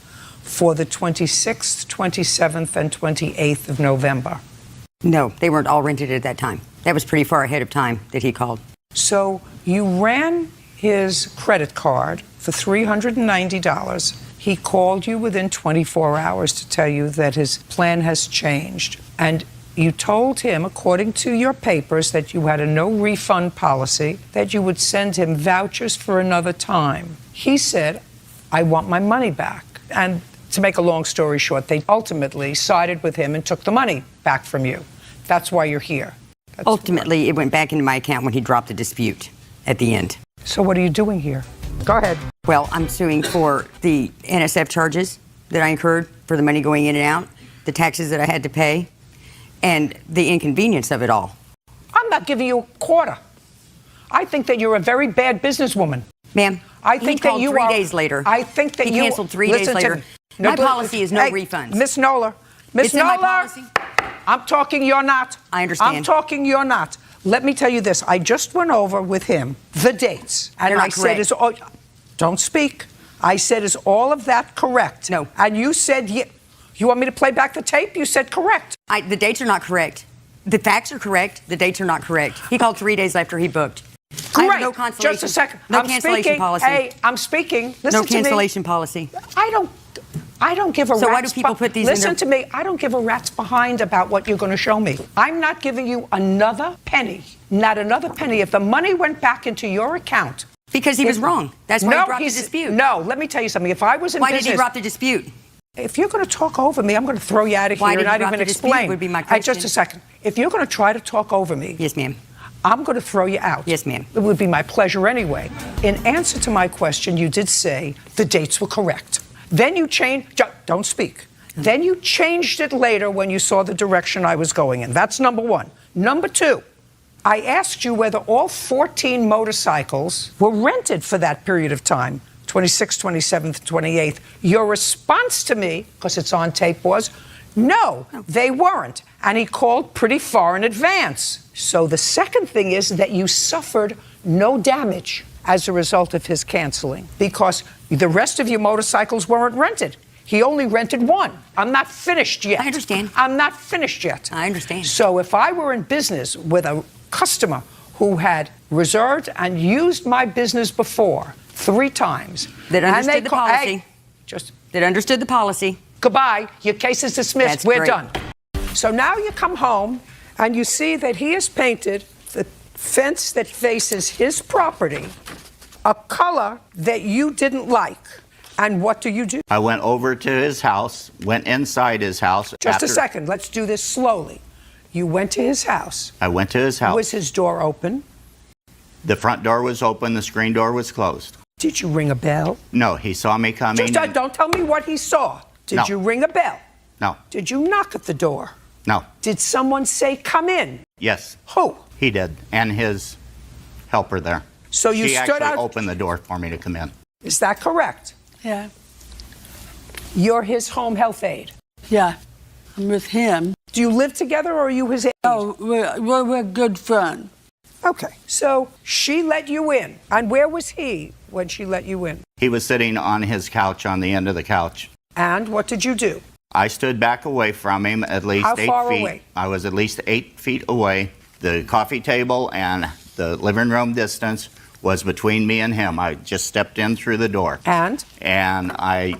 for the 26th, 27th, and 28th of November. No, they weren't all rented at that time. That was pretty far ahead of time that he called. So you ran his credit card for $390. He called you within 24 hours to tell you that his plan has changed. And you told him, according to your papers, that you had a no refund policy, that you would send him vouchers for another time. He said, I want my money back. And to make a long story short, they ultimately sided with him and took the money back from you. That's why you're here. Ultimately, it went back into my account when he dropped the dispute at the end. So what are you doing here? Go ahead. Well, I'm suing for the NSF charges that I incurred for the money going in and out, the taxes that I had to pay, and the inconvenience of it all. I'm not giving you a quarter. I think that you're a very bad businesswoman. Ma'am, I think he that called you 3 are, days later. I think that he you canceled 3 days listen to later. me. My policy is no refunds. Miss Nola. Miss It's in my Nola. policy. I'm talking, you're not. I understand. I'm talking, you're not. Let me tell you this. I just went over with him the dates. And They're not I said, correct. is all, don't speak. I said, is all of that correct? No. And you said, you want me to play back the tape? You said correct. The dates are not correct. The facts are correct. The dates are not correct. He called 3 days after he booked. I Great. have no cancellation. Just a second. No I'm cancellation speaking. policy. Hey, I'm speaking. Listen No to me. cancellation policy. I don't give a So why rat's do people put these in Listen their- to me. I don't give a rat's behind about what you're going to show me. I'm not giving you another penny. Not another penny. If the money went back into your account. Because he was wrong. That's why he dropped the dispute. No, let me tell you something. If I was in Why business. did he drop the dispute? If you're going to talk over me, I'm going to throw you out of Why here did and you not drop even the dispute explain. would be my Hey, just question. a second. If you're going to try to talk over me, Yes, ma'am. I'm going to throw you out. Yes, ma'am. It would be my pleasure anyway. In answer to my question, you did say the dates were correct. Then you changed. Don't speak. Then you changed it later when you saw the direction I was going in. That's number one. Number two, I asked you whether all 14 motorcycles were rented for that period of time, 26th, 27th, 28th. Your response to me, because it's on tape, was, no, they weren't. And he called pretty far in advance. So the second thing is that you suffered no damage as a result of his canceling because the rest of your motorcycles weren't rented. He only rented one. I'm not finished yet. I understand. I'm not finished yet. I understand. So if I were in business with a customer who had reserved and used my business before 3 times. That and understood they the call- policy. Hey, just That understood the policy. goodbye. Your case is dismissed. That's We're great. done. So now you come home and you see that he has painted the fence that faces his property a color that you didn't like. And what do? I went over to his house, went inside his house. Just a second. Let's do this slowly. You went to his house. I went to his house. Was his door open? The front door was open, the screen door was closed. Did you ring a bell? No, he saw me coming. Just don't tell me what he saw. Did No. you ring a bell? No, Did you knock at the door? no. Did someone say, come in? Yes, Who? he did, and his helper there. So you she stood actually out. opened the door for me to come in. Is that correct? Yeah, You're his home health aide. yeah. I'm with him. Do you live together or are you his aide? Oh, we're good friends. Okay. So she let you in. And where was he when she let you in? He was sitting on his couch on the end of the couch. And what did you do? I stood back away from him at least How 8 far feet. away? I was at least 8 feet away. The coffee table and the living room distance was between me and him. I just stepped in through the door. And? And I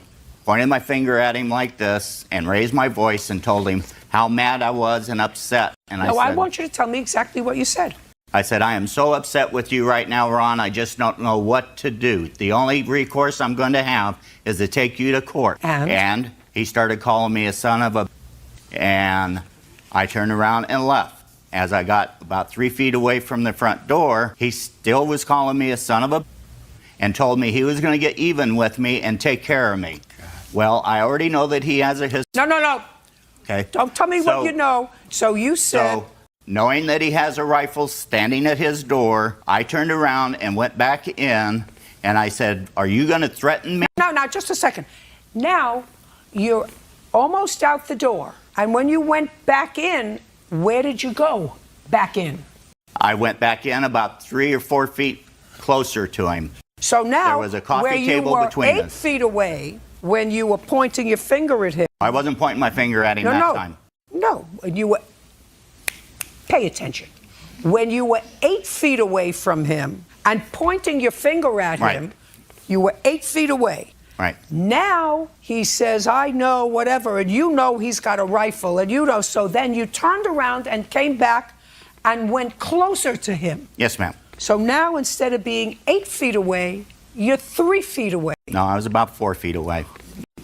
pointed my finger at him like this and raised my voice and told him how mad I was and upset. And No, I I said, want you to tell me exactly what you said. I said, I am so upset with you right now, Ron. I just don't know what to do. The only recourse I'm going to have is to take you to court. And he started calling me a son of a... And I turned around and left. As I got about 3 feet away from the front door, he still was calling me a son of a... and told me he was going to get even with me and take care of me. Well, I already know that he has a history. No. Okay. Don't tell me what you know. So you said... So, knowing that he has a rifle standing at his door, I turned around and went back in, and I said, are you going to threaten me? No, just a second. Now, you're almost out the door. And when you went back in, where did you go back in? I went back in about 3 or 4 feet closer to him. So now, there was a coffee where table you were between 8 us. feet away, when you were pointing your finger at him. I wasn't pointing my finger at him that time. No, when you were... Pay attention. When you were 8 feet away from him and pointing your finger at him, you were 8 feet away. Right. Now he says, I know, whatever, and you know he's got a rifle, and you know, so then you turned around and came back and went closer to him. Yes, ma'am. So now instead of being 8 feet away, you're 3 feet away. No, I was about 4 feet away.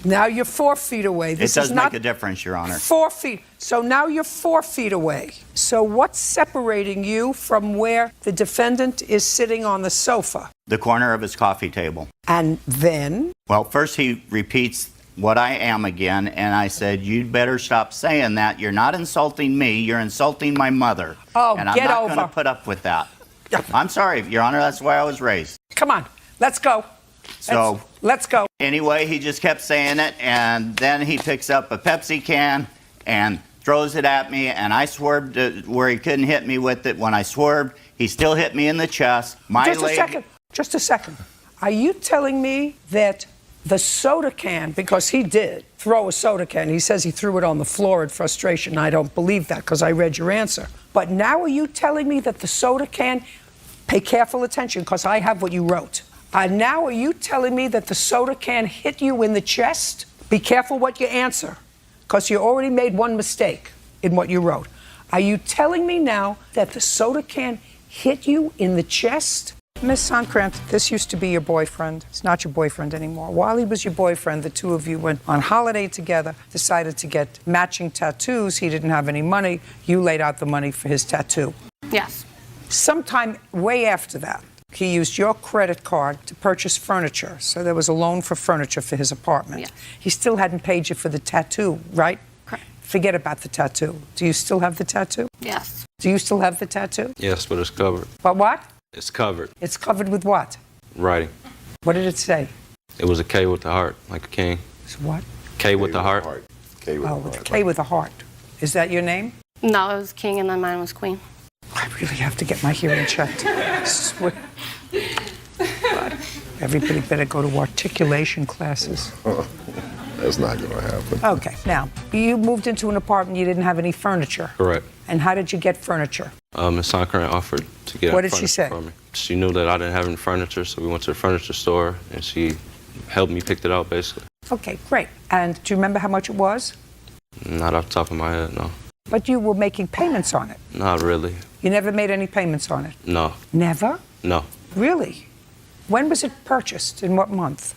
Now you're 4 feet away. This it does is not make a difference, Your Honor. 4 feet. So now you're 4 feet away. So what's separating you from where the defendant is sitting on the sofa? The corner of his coffee table. And then? Well, first he repeats what I am again, and I said, you'd better stop saying that. You're not insulting me, you're insulting my mother. Oh, and I'm get not over. going to put up with that. I'm sorry, Your Honor, that's why I was raised. Come on, let's go. So, let's go. Anyway, he just kept saying it, and then he picks up a Pepsi can and throws it at me, and I swerved where he couldn't hit me with it. When I swerved, he still hit me in the chest. Just a second. Are you telling me that the soda can, because he did throw a soda can, he says he threw it on the floor in frustration. I don't believe that because I read your answer. But now are you telling me that the soda can, pay careful attention because I have what you wrote. Now are you telling me that the soda can hit you in the chest? Be careful what you answer because you already made one mistake in what you wrote. Are you telling me now that the soda can hit you in the chest? Miss Sonkrant, this used to be your boyfriend. It's not your boyfriend anymore. While he was your boyfriend, the two of you went on holiday together, decided to get matching tattoos. He didn't have any money. You laid out the money for his tattoo. Yes. Sometime way after that, he used your credit card to purchase furniture. So there was a loan for furniture for his apartment. Yes. He still hadn't paid you for the tattoo, right? Correct. Forget about the tattoo. Do you still have the tattoo? Yes. Do you still have the tattoo? Yes, but it's covered. But what? It's covered. It's covered with what? Writing. What did it say? It was a K with the heart, like a king. It's what? K with the heart. K with Oh, the with heart. K with a heart. Is that your name? No, it was king and then mine was queen. I really have to get my hearing checked. I swear. God. Everybody better go to articulation classes. That's not going to happen. Okay, now, you moved into an apartment, you didn't have any furniture. Correct. And how did you get furniture? Miss Sonkrant offered to get What did she furniture say? for me. She knew that I didn't have any furniture, so we went to the furniture store, and she helped me pick it out, basically. Okay, great. And do you remember how much it was? Not off the top of my head, no. But you were making payments on it. Not really. You never made any payments on it? No. Never? No. Really? When was it purchased? In what month?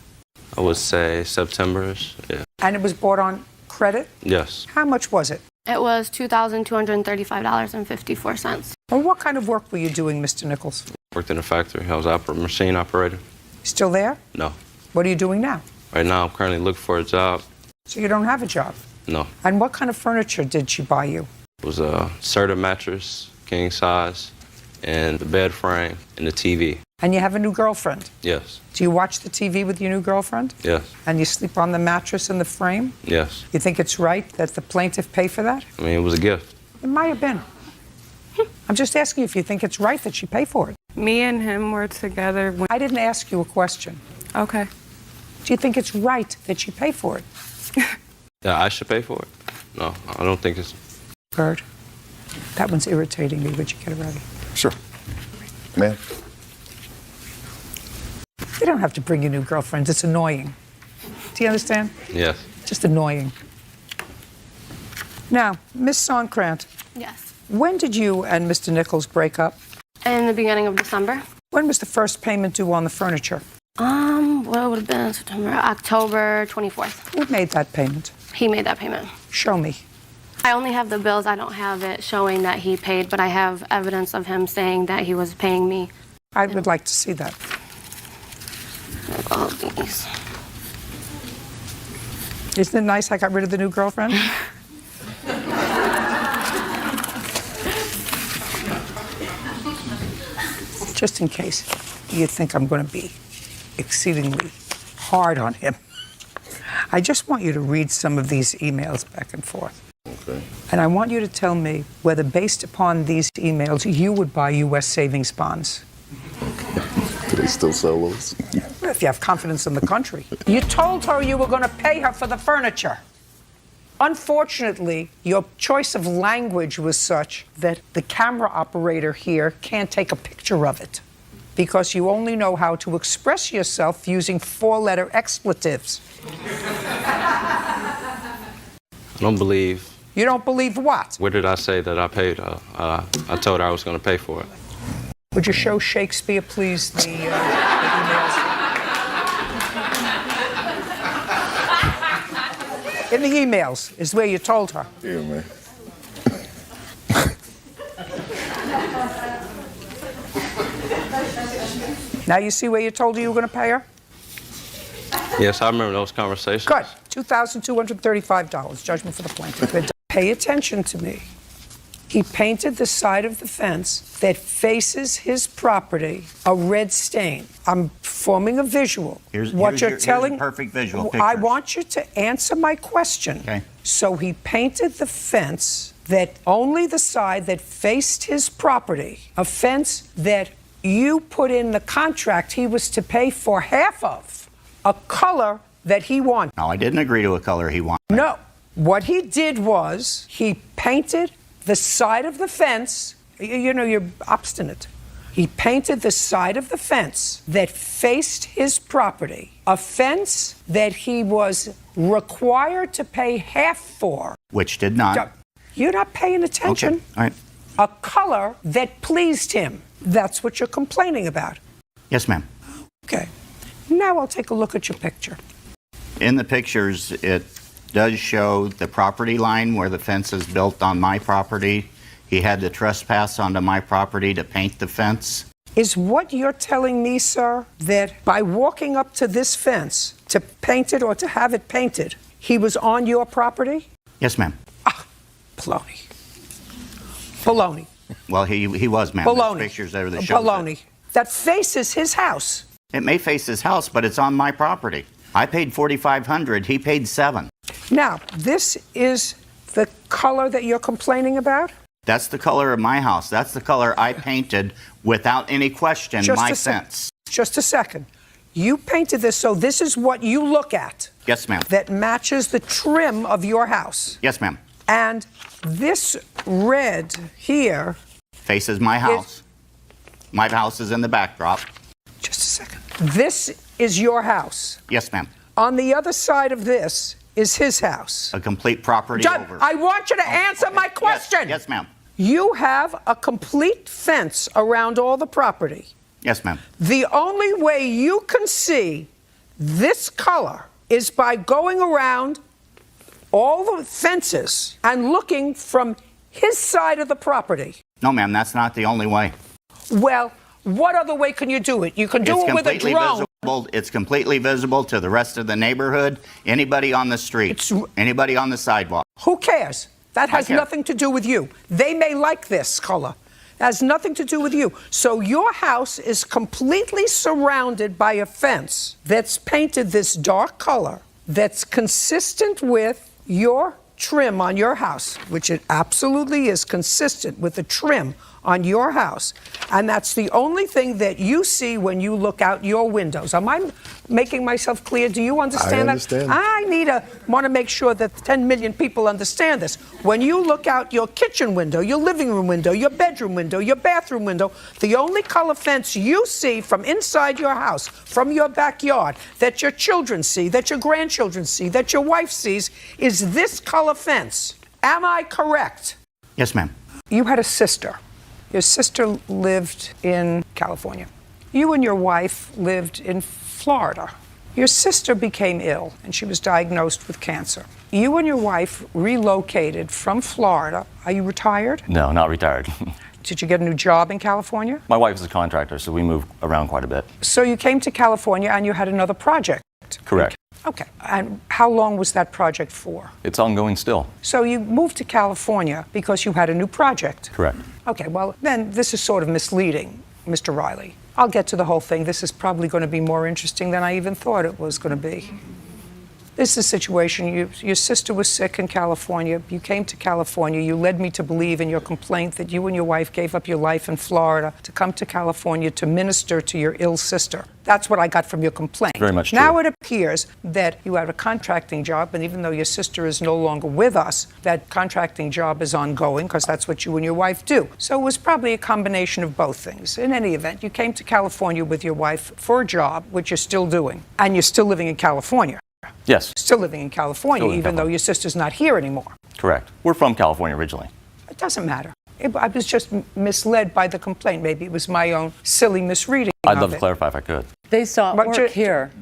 I would say September-ish, yeah. And it was bought on credit? Yes. How much was it? It was $2,235.54. Well, what kind of work were you doing, Mr. Nichols? Worked in a factory. I was machine operator. Still there? No. What are you doing now? Right now, I'm currently looking for a job. So you don't have a job? No. And what kind of furniture did she buy you? It was a Serta mattress, king size, and the bed frame, and the TV. And you have a new girlfriend? Yes. Do you watch the TV with your new girlfriend? Yes. And you sleep on the mattress and the frame? Yes. You think it's right that the plaintiff pay for that? I mean, it was a gift. It might have been. I'm just asking you if you think it's right that she pay for it. Me and him were together. I didn't ask you a question. Okay. Do you think it's right that she pay for it? Yeah, I should pay for it? No, I don't think it's... Bird, that one's irritating me. Would you get it ready? Sure. Ma'am. You don't have to bring your new girlfriends. It's annoying. Do you understand? Yes. Just annoying. Now, Miss Sonkrant, Yes. when did you and Mr. Nichols break up? In the beginning of December. When was the first payment due on the furniture? What would have been September? October 24th. Who made that payment? He made that payment. Show me. I only have the bills. I don't have it showing that he paid, but I have evidence of him saying that he was paying me. I would like to see that. All these. Isn't it nice I got rid of the new girlfriend? Just in case you think I'm going to be exceedingly hard on him, I just want you to read some of these emails back and forth. Okay. And I want you to tell me whether, based upon these emails, you would buy U.S. savings bonds. Do they still sell those? If you have confidence in the country. You told her you were going to pay her for the furniture. Unfortunately, your choice of language was such that the camera operator here can't take a picture of it because you only know how to express yourself using four-letter expletives. I don't believe... You don't believe what? Where did I say that I paid her? I told her I was going to pay for it. Would you show Shakespeare, please, the emails? In the emails is where you told her. Yeah, man. Now you see where you told her you were going to pay her? Yes, I remember those conversations. Good. $2,235. Judgment for the plaintiff. Good. Pay attention to me. He painted the side of the fence that faces his property a red stain. I'm forming a visual. Here's you're telling. Here's a perfect visual I picture. want you to answer my question. Okay. So he painted the fence that only the side that faced his property, a fence that you put in the contract he was to pay for half of, a color that he wanted. No, I didn't agree to a color he wanted. No. What he did was he painted the side of the fence. You know, you're obstinate. He painted the side of the fence that faced his property, a fence that he was required to pay half for. Which did not. You're not paying attention. Okay, all right. A color that pleased him. That's what you're complaining about. Yes, ma'am. Okay. Now I'll take a look at your picture. In the pictures, it does show the property line where the fence is built on my property. He had to trespass onto my property to paint the fence. Is what you're telling me, sir, that by walking up to this fence to paint it or to have it painted, he was on your property? Yes, ma'am. Baloney. Baloney. Well, he was, ma'am. There's Baloney. pictures there that show Baloney. That faces his house. It may face his house, but it's on my property. I paid $4,500. He paid $7,000. Now, this is the color that you're complaining about? That's the color of my house. That's the color I painted without any question my fence. Just a second. You painted this, so this is what you look at. Yes, ma'am. That matches the trim of your house. Yes, ma'am. And this red here faces my house. My house is in the backdrop. Just a second. This is your house. Yes, ma'am. On the other side of this is his house. A complete property John, over. I want you to answer my question. Yes, ma'am. You have a complete fence around all the property. Yes, ma'am. The only way you can see this color is by going around all the fences and looking from his side of the property. No, ma'am, that's not the only way. Well, what other way can you do it? You can do it with a drone. It's completely visible to the rest of the neighborhood, anybody on the street, anybody on the sidewalk. Who cares? That has nothing to do with you. They may like this color. It has nothing to do with you. So your house is completely surrounded by a fence that's painted this dark color that's consistent with your trim on your house, which it absolutely is consistent with the trim on your house. And that's the only thing that you see when you look out your windows. Am I making myself clear? Do you understand I understand. that? I want to make sure that 10 million people understand this. When you look out your kitchen window, your living room window, your bedroom window, your bathroom window, the only color fence you see from inside your house, from your backyard, that your children see, that your grandchildren see, that your wife sees, is this color fence. Am I correct? Yes, ma'am. You had a sister. Your sister lived in California. You and your wife lived in Florida. Your sister became ill and she was diagnosed with cancer. You and your wife relocated from Florida. Are you retired? No, not retired. Did you get a new job in California? My wife is a contractor, so we move around quite a bit. So you came to California and you had another project? Correct. Okay. And how long was that project for? It's ongoing still. So you moved to California because you had a new project? Correct. Okay, well, then this is sort of misleading, Mr. Riley. I'll get to the whole thing. This is probably going to be more interesting than I even thought it was going to be. This is a situation, your sister was sick in California. You came to California. You led me to believe in your complaint that you and your wife gave up your life in Florida to come to California to minister to your ill sister. That's what I got from your complaint. Very much true. Now it appears that you have a contracting job, and even though your sister is no longer with us, that contracting job is ongoing because that's what you and your wife do. So it was probably a combination of both things. In any event, you came to California with your wife for a job, which you're still doing, and you're still living in California. Yes. Still living in California, Still in even though your sister's not here anymore. Correct. We're from California originally. It doesn't matter. I was just misled by the complaint. Maybe it was my own silly misreading I'd of love it. to clarify if I could. They saw work here.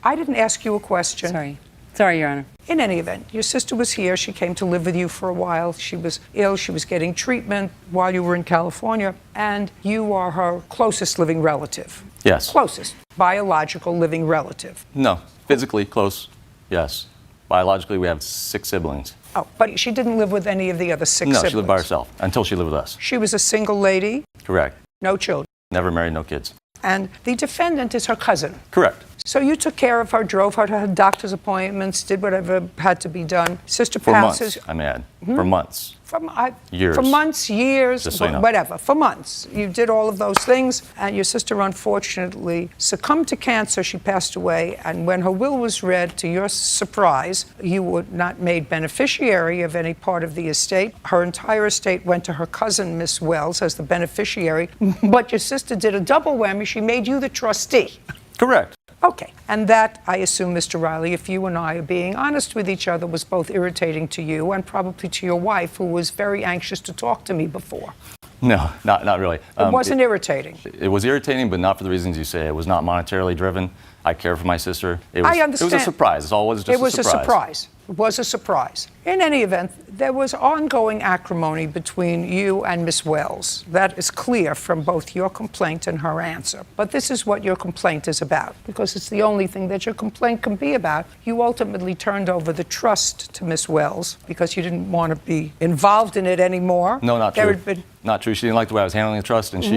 I didn't ask you a question. Sorry, Your Honor. In any event, your sister was here. She came to live with you for a while. She was ill. She was getting treatment while you were in California. And you are her closest living relative. Yes. Closest biological living relative. No. Physically close, yes. Biologically, we have 6 siblings. Oh, but she didn't live with any of the other 6 siblings? No, she lived by herself until she lived with us. She was a single lady? Correct. No children? Never married, no kids. And the defendant is her cousin? Correct. So you took care of her, drove her to her doctor's appointments, did whatever had to be done. Sister For passes. months, I may add. For months. Years. For months, years, Just so you know. whatever. For months. You did all of those things, and your sister unfortunately succumbed to cancer. She passed away, and when her will was read, to your surprise, you were not made beneficiary of any part of the estate. Her entire estate went to her cousin, Miss Wells, as the beneficiary, but your sister did a double whammy. She made you the trustee. Correct. Okay, and that, I assume, Mr. Riley, if you and I are being honest with each other, was both irritating to you and probably to your wife, who was very anxious to talk to me before. No, not really. It wasn't irritating. It was irritating, but not for the reasons you say. It was not monetarily driven. I care for my sister. I understand. It was a surprise. It's all was just a surprise. It was a surprise. It was a surprise. In any event, there was ongoing acrimony between you and Miss Wells. That is clear from both your complaint and her answer. But this is what your complaint is about, because it's the only thing that your complaint can be about. You ultimately turned over the trust to Miss Wells because you didn't want to be involved in it anymore. No, not true. Not true. She didn't like the way I was handling the trust, and she She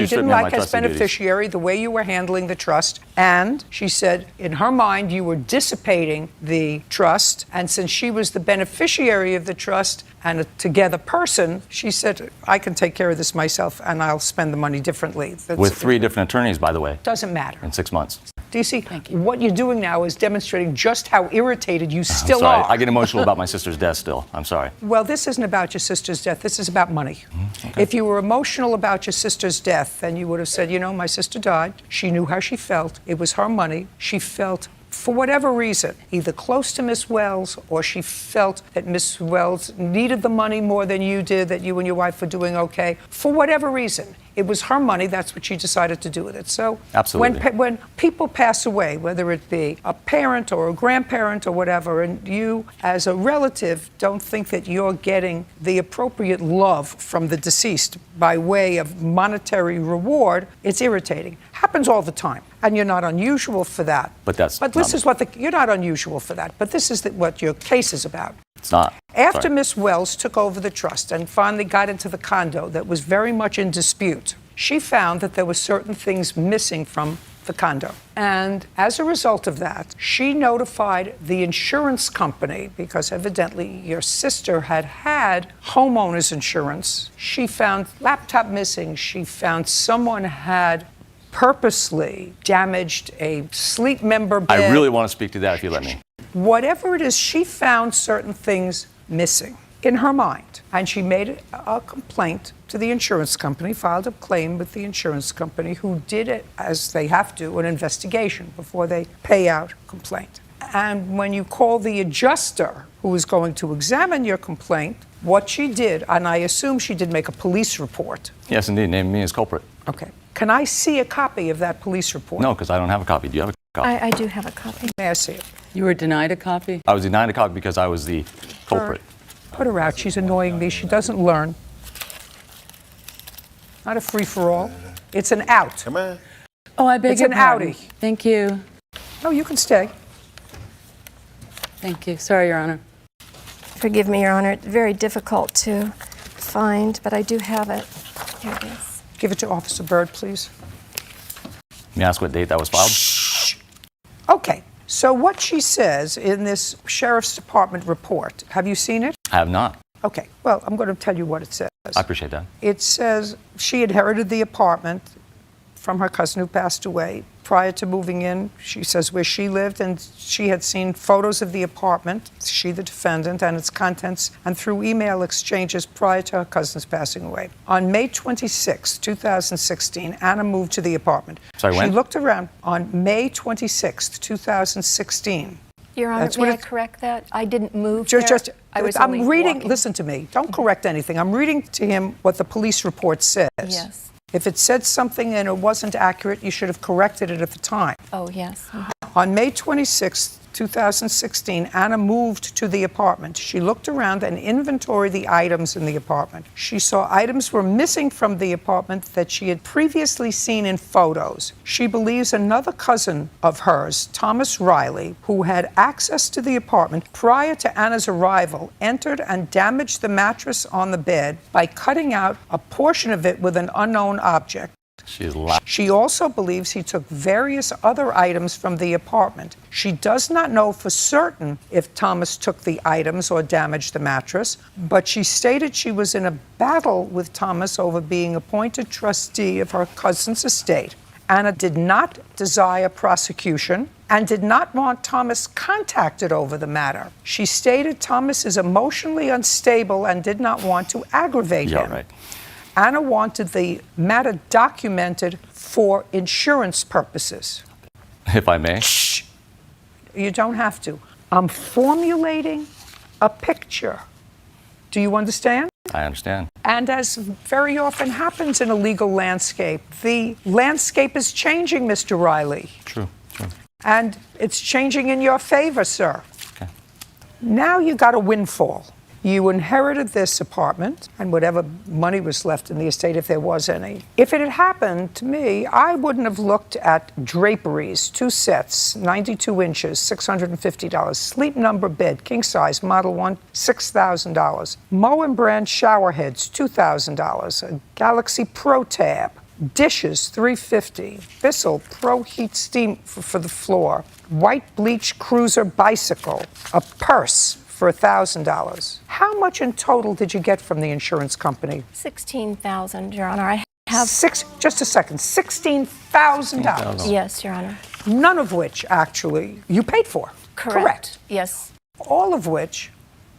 stripped didn't me of my like as trustee duties. beneficiary the way you were handling the trust, and she said in her mind you were dissipating the trust, and since she was the beneficiary of the trust and a together person, she said, I can take care of this myself and I'll spend the money differently. With 3 different attorneys, by the way. Doesn't matter. In 6 months. Do you see? What you're doing now is demonstrating just how irritated you I'm still sorry. are. I get emotional about my sister's death still. I'm sorry. Well, this isn't about your sister's death. This is about money. Okay. If you were emotional about your sister's death, then you would have said, you know, my sister died. She knew how she felt. It was her money. She felt, for whatever reason, either close to Miss Wells or she felt that Miss Wells needed the money more than you did, that you and your wife were doing okay. For whatever reason, it was her money. That's what she decided to do with it. So Absolutely. when people pass away, whether it be a parent or a grandparent or whatever, and you as a relative don't think that you're getting the appropriate love from the deceased by way of monetary reward, it's irritating. Happens all the time. And you're not unusual for that. But this is what you're not unusual for that. But this is what your case is about. It's not. After Sorry. Miss Wells took over the trust and finally got into the condo that was very much in dispute, she found that there were certain things missing from the condo. And as a result of that, she notified the insurance company, because evidently your sister had homeowners insurance. She found laptop missing. She found someone had purposely damaged a sleep member bed. I really want to speak to that if you let me. Whatever it is, she found certain things missing in her mind. And she made a complaint to the insurance company, filed a claim with the insurance company, who did it, as they have to, an investigation before they pay out a complaint. And when you call the adjuster who is going to examine your complaint, what she did, and I assume she did make a police report. Yes, indeed. Name me as culprit. Okay. Can I see a copy of that police report? No, because I don't have a copy. Do you have a copy? I do have a copy. May I see it? You were denied a copy? I was denied a copy because I was the culprit. Put her out. She's annoying me. She doesn't learn. Not a free-for-all. It's an out. Come on. Oh, I beg It's your an pardon. outie. Thank you. No, you can stay. Thank you. Sorry, Your Honor. Forgive me, Your Honor. It's very difficult to find, but I do have it. Here it is. Give it to Officer Byrd, please. May I ask what date that was filed? Okay. So what she says in this Sheriff's Department report, have you seen it? I have not. Okay. Well, I'm going to tell you what it says. I appreciate that. It says she inherited the apartment from her cousin who passed away. Prior to moving in, she says where she lived, and she had seen photos of the apartment, she the defendant, and its contents, and through email exchanges prior to her cousin's passing away. On May 26, 2016, Anna moved to the apartment. Sorry, when? She looked around on May 26, 2016. Your Honor, That's may what I it- correct that? I didn't move I'm only reading, walking. listen to me, don't correct anything. I'm reading to him what the police report says. Yes. If it said something and it wasn't accurate, you should have corrected it at the time. Oh, yes. On May 26, 2016, Anna moved to the apartment. She looked around and inventoried the items in the apartment. She saw items were missing from the apartment that she had previously seen in photos. She believes another cousin of hers, Thomas Riley, who had access to the apartment prior to Anna's arrival, entered and damaged the mattress on the bed by cutting out a portion of it with an unknown object. She is loud. She also believes he took various other items from the apartment. She does not know for certain if Thomas took the items or damaged the mattress, but she stated she was in a battle with Thomas over being appointed trustee of her cousin's estate. Anna did not desire prosecution and did not want Thomas contacted over the matter. She stated Thomas is emotionally unstable and did not want to aggravate him. Right. Anna wanted the matter documented for insurance purposes. If I may. You don't have to. I'm formulating a picture. Do you understand? I understand. And as very often happens in a legal landscape, the landscape is changing, Mr. Riley. True. And it's changing in your favor, sir. Okay. Now you got a windfall. You inherited this apartment and whatever money was left in the estate, if there was any. If it had happened to me, I wouldn't have looked at draperies, 2 sets, 92 inches, $650. Sleep number bed, king size, model 1, $6,000. Moen brand shower heads, $2,000. A Galaxy Pro Tab. Dishes, $350. Bissell Pro Heat Steam for the floor. White bleach cruiser bicycle. A purse for $1,000. How much in total did you get from the insurance company? $16,000, Your Honor. I have just a second. $16,000. Yes, Your Honor. None of which actually you paid for. Correct. Yes. All of which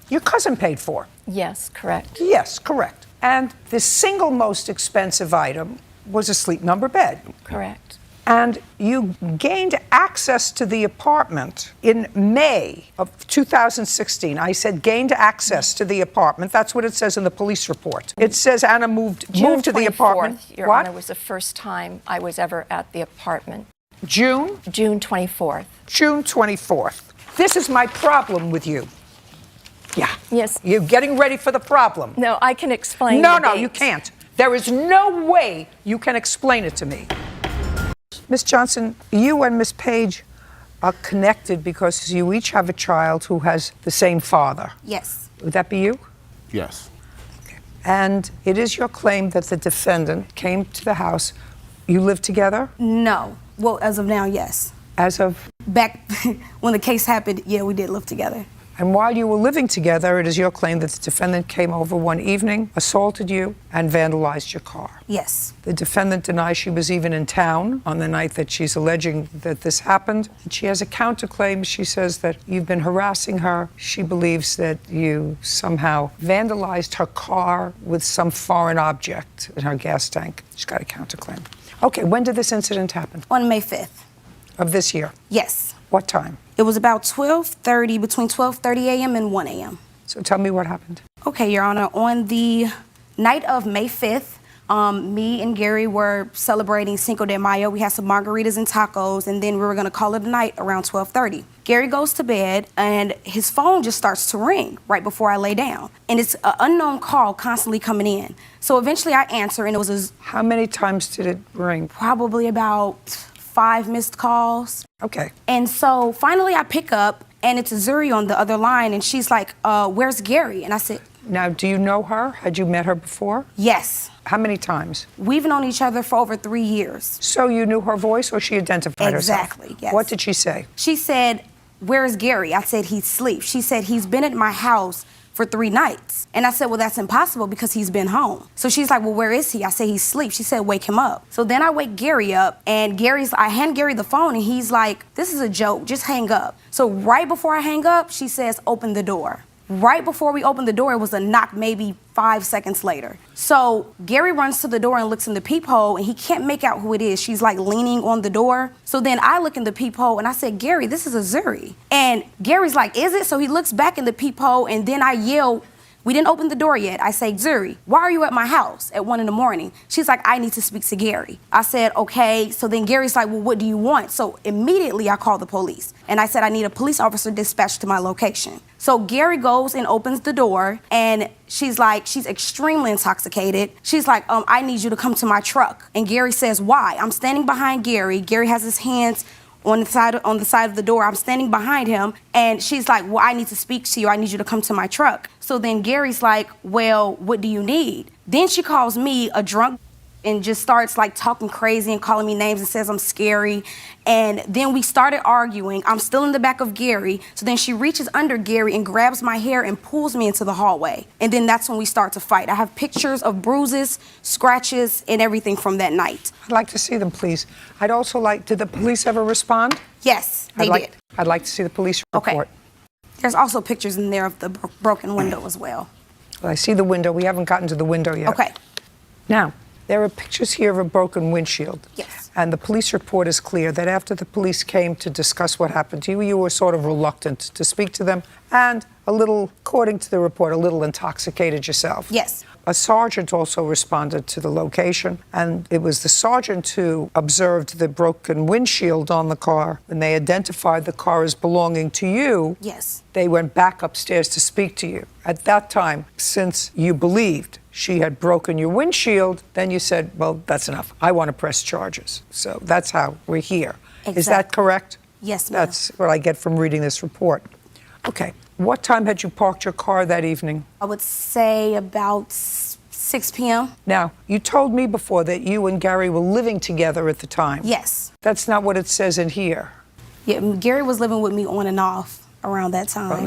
your cousin paid for. Yes, correct. Yes, correct. And the single most expensive item was a Sleep Number bed. Correct. And you gained access to the apartment in May of 2016. I said gained access to the apartment. That's what it says in the police report. It says Anna moved to the apartment. Your Honor, was the first time I was ever at the apartment. June? June 24th. June 24th. This is my problem with you. Yeah. Yes. You're getting ready for the problem. No, I can explain. No, the you dates. can't. There is no way you can explain it to me. Ms. Johnson, you and Ms. Page are connected because you each have a child who has the same father. Yes. Would that be you? Yes. Okay. And it is your claim that the defendant came to the house. You lived together? No. Well, as of now, yes. As of? Back when the case happened, yeah, we did live together. And while you were living together, it is your claim that the defendant came over one evening, assaulted you, and vandalized your car. Yes. The defendant denies she was even in town on the night that she's alleging that this happened. And she has a counterclaim. She says that you've been harassing her. She believes that you somehow vandalized her car with some foreign object in her gas tank. She's got a counterclaim. Okay, when did this incident happen? On May 5th. Of this year? Yes. What time? It was about 12:30, between 12:30 a.m. and 1 a.m. So tell me what happened. Okay, Your Honor. On the night of May 5th, me and Gary were celebrating Cinco de Mayo. We had some margaritas and tacos, and then we were going to call it a night around 12:30. Gary goes to bed, and his phone just starts to ring right before I lay down. And it's an unknown call constantly coming in. So eventually I answer, and it was How many times did it ring? Probably about 5 missed calls. Okay. And so finally I pick up, and it's Zuri on the other line, and she's like, where's Gary? And I said, Now, do you know her? Had you met her before? yes. How many times? We've known each other for over 3 years. So you knew her voice, or she identified herself? Exactly, yes. What did she say? She said, where's Gary? I said, he's asleep. She said, he's been at my house for 3 nights. And I said, well, that's impossible because he's been home. So she's like, well, where is he? I said, he's asleep. She said, wake him up. So then I wake Gary up, and I hand Gary the phone, and he's like, this is a joke, just hang up. So right before I hang up, she says, open the door. Right before we opened the door, it was a knock maybe 5 seconds later. So Gary runs to the door and looks in the peephole, and he can't make out who it is. She's like leaning on the door. So then I look in the peephole, and I said, Gary, this is a Zuri. And Gary's like, is it? So he looks back in the peephole, and then I yell, we didn't open the door yet. I say, Zuri, why are you at my house at 1 a.m? She's like, I need to speak to Gary. I said, okay. So then Gary's like, well, what do you want? So immediately I call the police. And I said, I need a police officer dispatched to my location. So Gary goes and opens the door, and she's like, she's extremely intoxicated. She's like, I need you to come to my truck. And Gary says, why? I'm standing behind Gary. Gary has his hands on the side of the door. I'm standing behind him, and she's like, well, I need to speak to you. I need you to come to my truck. So then Gary's like, well, what do you need? Then she calls me a drunk and just starts like talking crazy and calling me names and says I'm scary. And then we started arguing. I'm still in the back of Gary. So then she reaches under Gary and grabs my hair and pulls me into the hallway. And then that's when we start to fight. I have pictures of bruises, scratches, and everything from that night. I'd like to see them, please. I'd also like, did the police ever respond? Yes, they did. I'd like to see the police report. Okay. There's also pictures in there of the broken window as well. Well, I see the window. We haven't gotten to the window yet. Okay. Now, there are pictures here of a broken windshield. Yes. And the police report is clear that after the police came to discuss what happened to you, you were sort of reluctant to speak to them and a little, according to the report, a little intoxicated yourself. Yes. A sergeant also responded to the location, and it was the sergeant who observed the broken windshield on the car. When they identified the car as belonging to you, Yes. they went back upstairs to speak to you. At that time, since you believed she had broken your windshield, then you said, well, that's enough. I want to press charges. So that's how we're here. Is that Exactly. correct? Yes, ma'am. That's what I get from reading this report. Okay. What time had you parked your car that evening? I would say about 6 p.m. Now, you told me before that you and Gary were living together at the time. Yes. That's not what it says in here. Yeah, Gary was living with me on and off around that time. Well,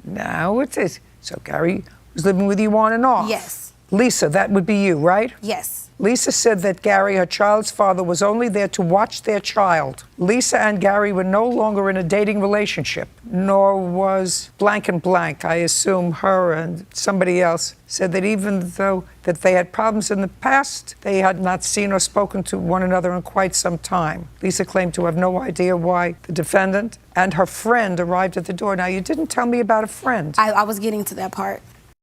now it is. So Gary was living with you on and off. Yes. Lisa, that would be you, right? Yes. Lisa said that Gary, her child's father, was only there to watch their child. Lisa and Gary were no longer in a dating relationship, nor was blank and blank. I assume her and somebody else said that even though that they had problems in the past, they had not seen or spoken to one another in quite some time. Lisa claimed to have no idea why the defendant and her friend arrived at the door. Now, you didn't tell me about a friend. I was getting to that part.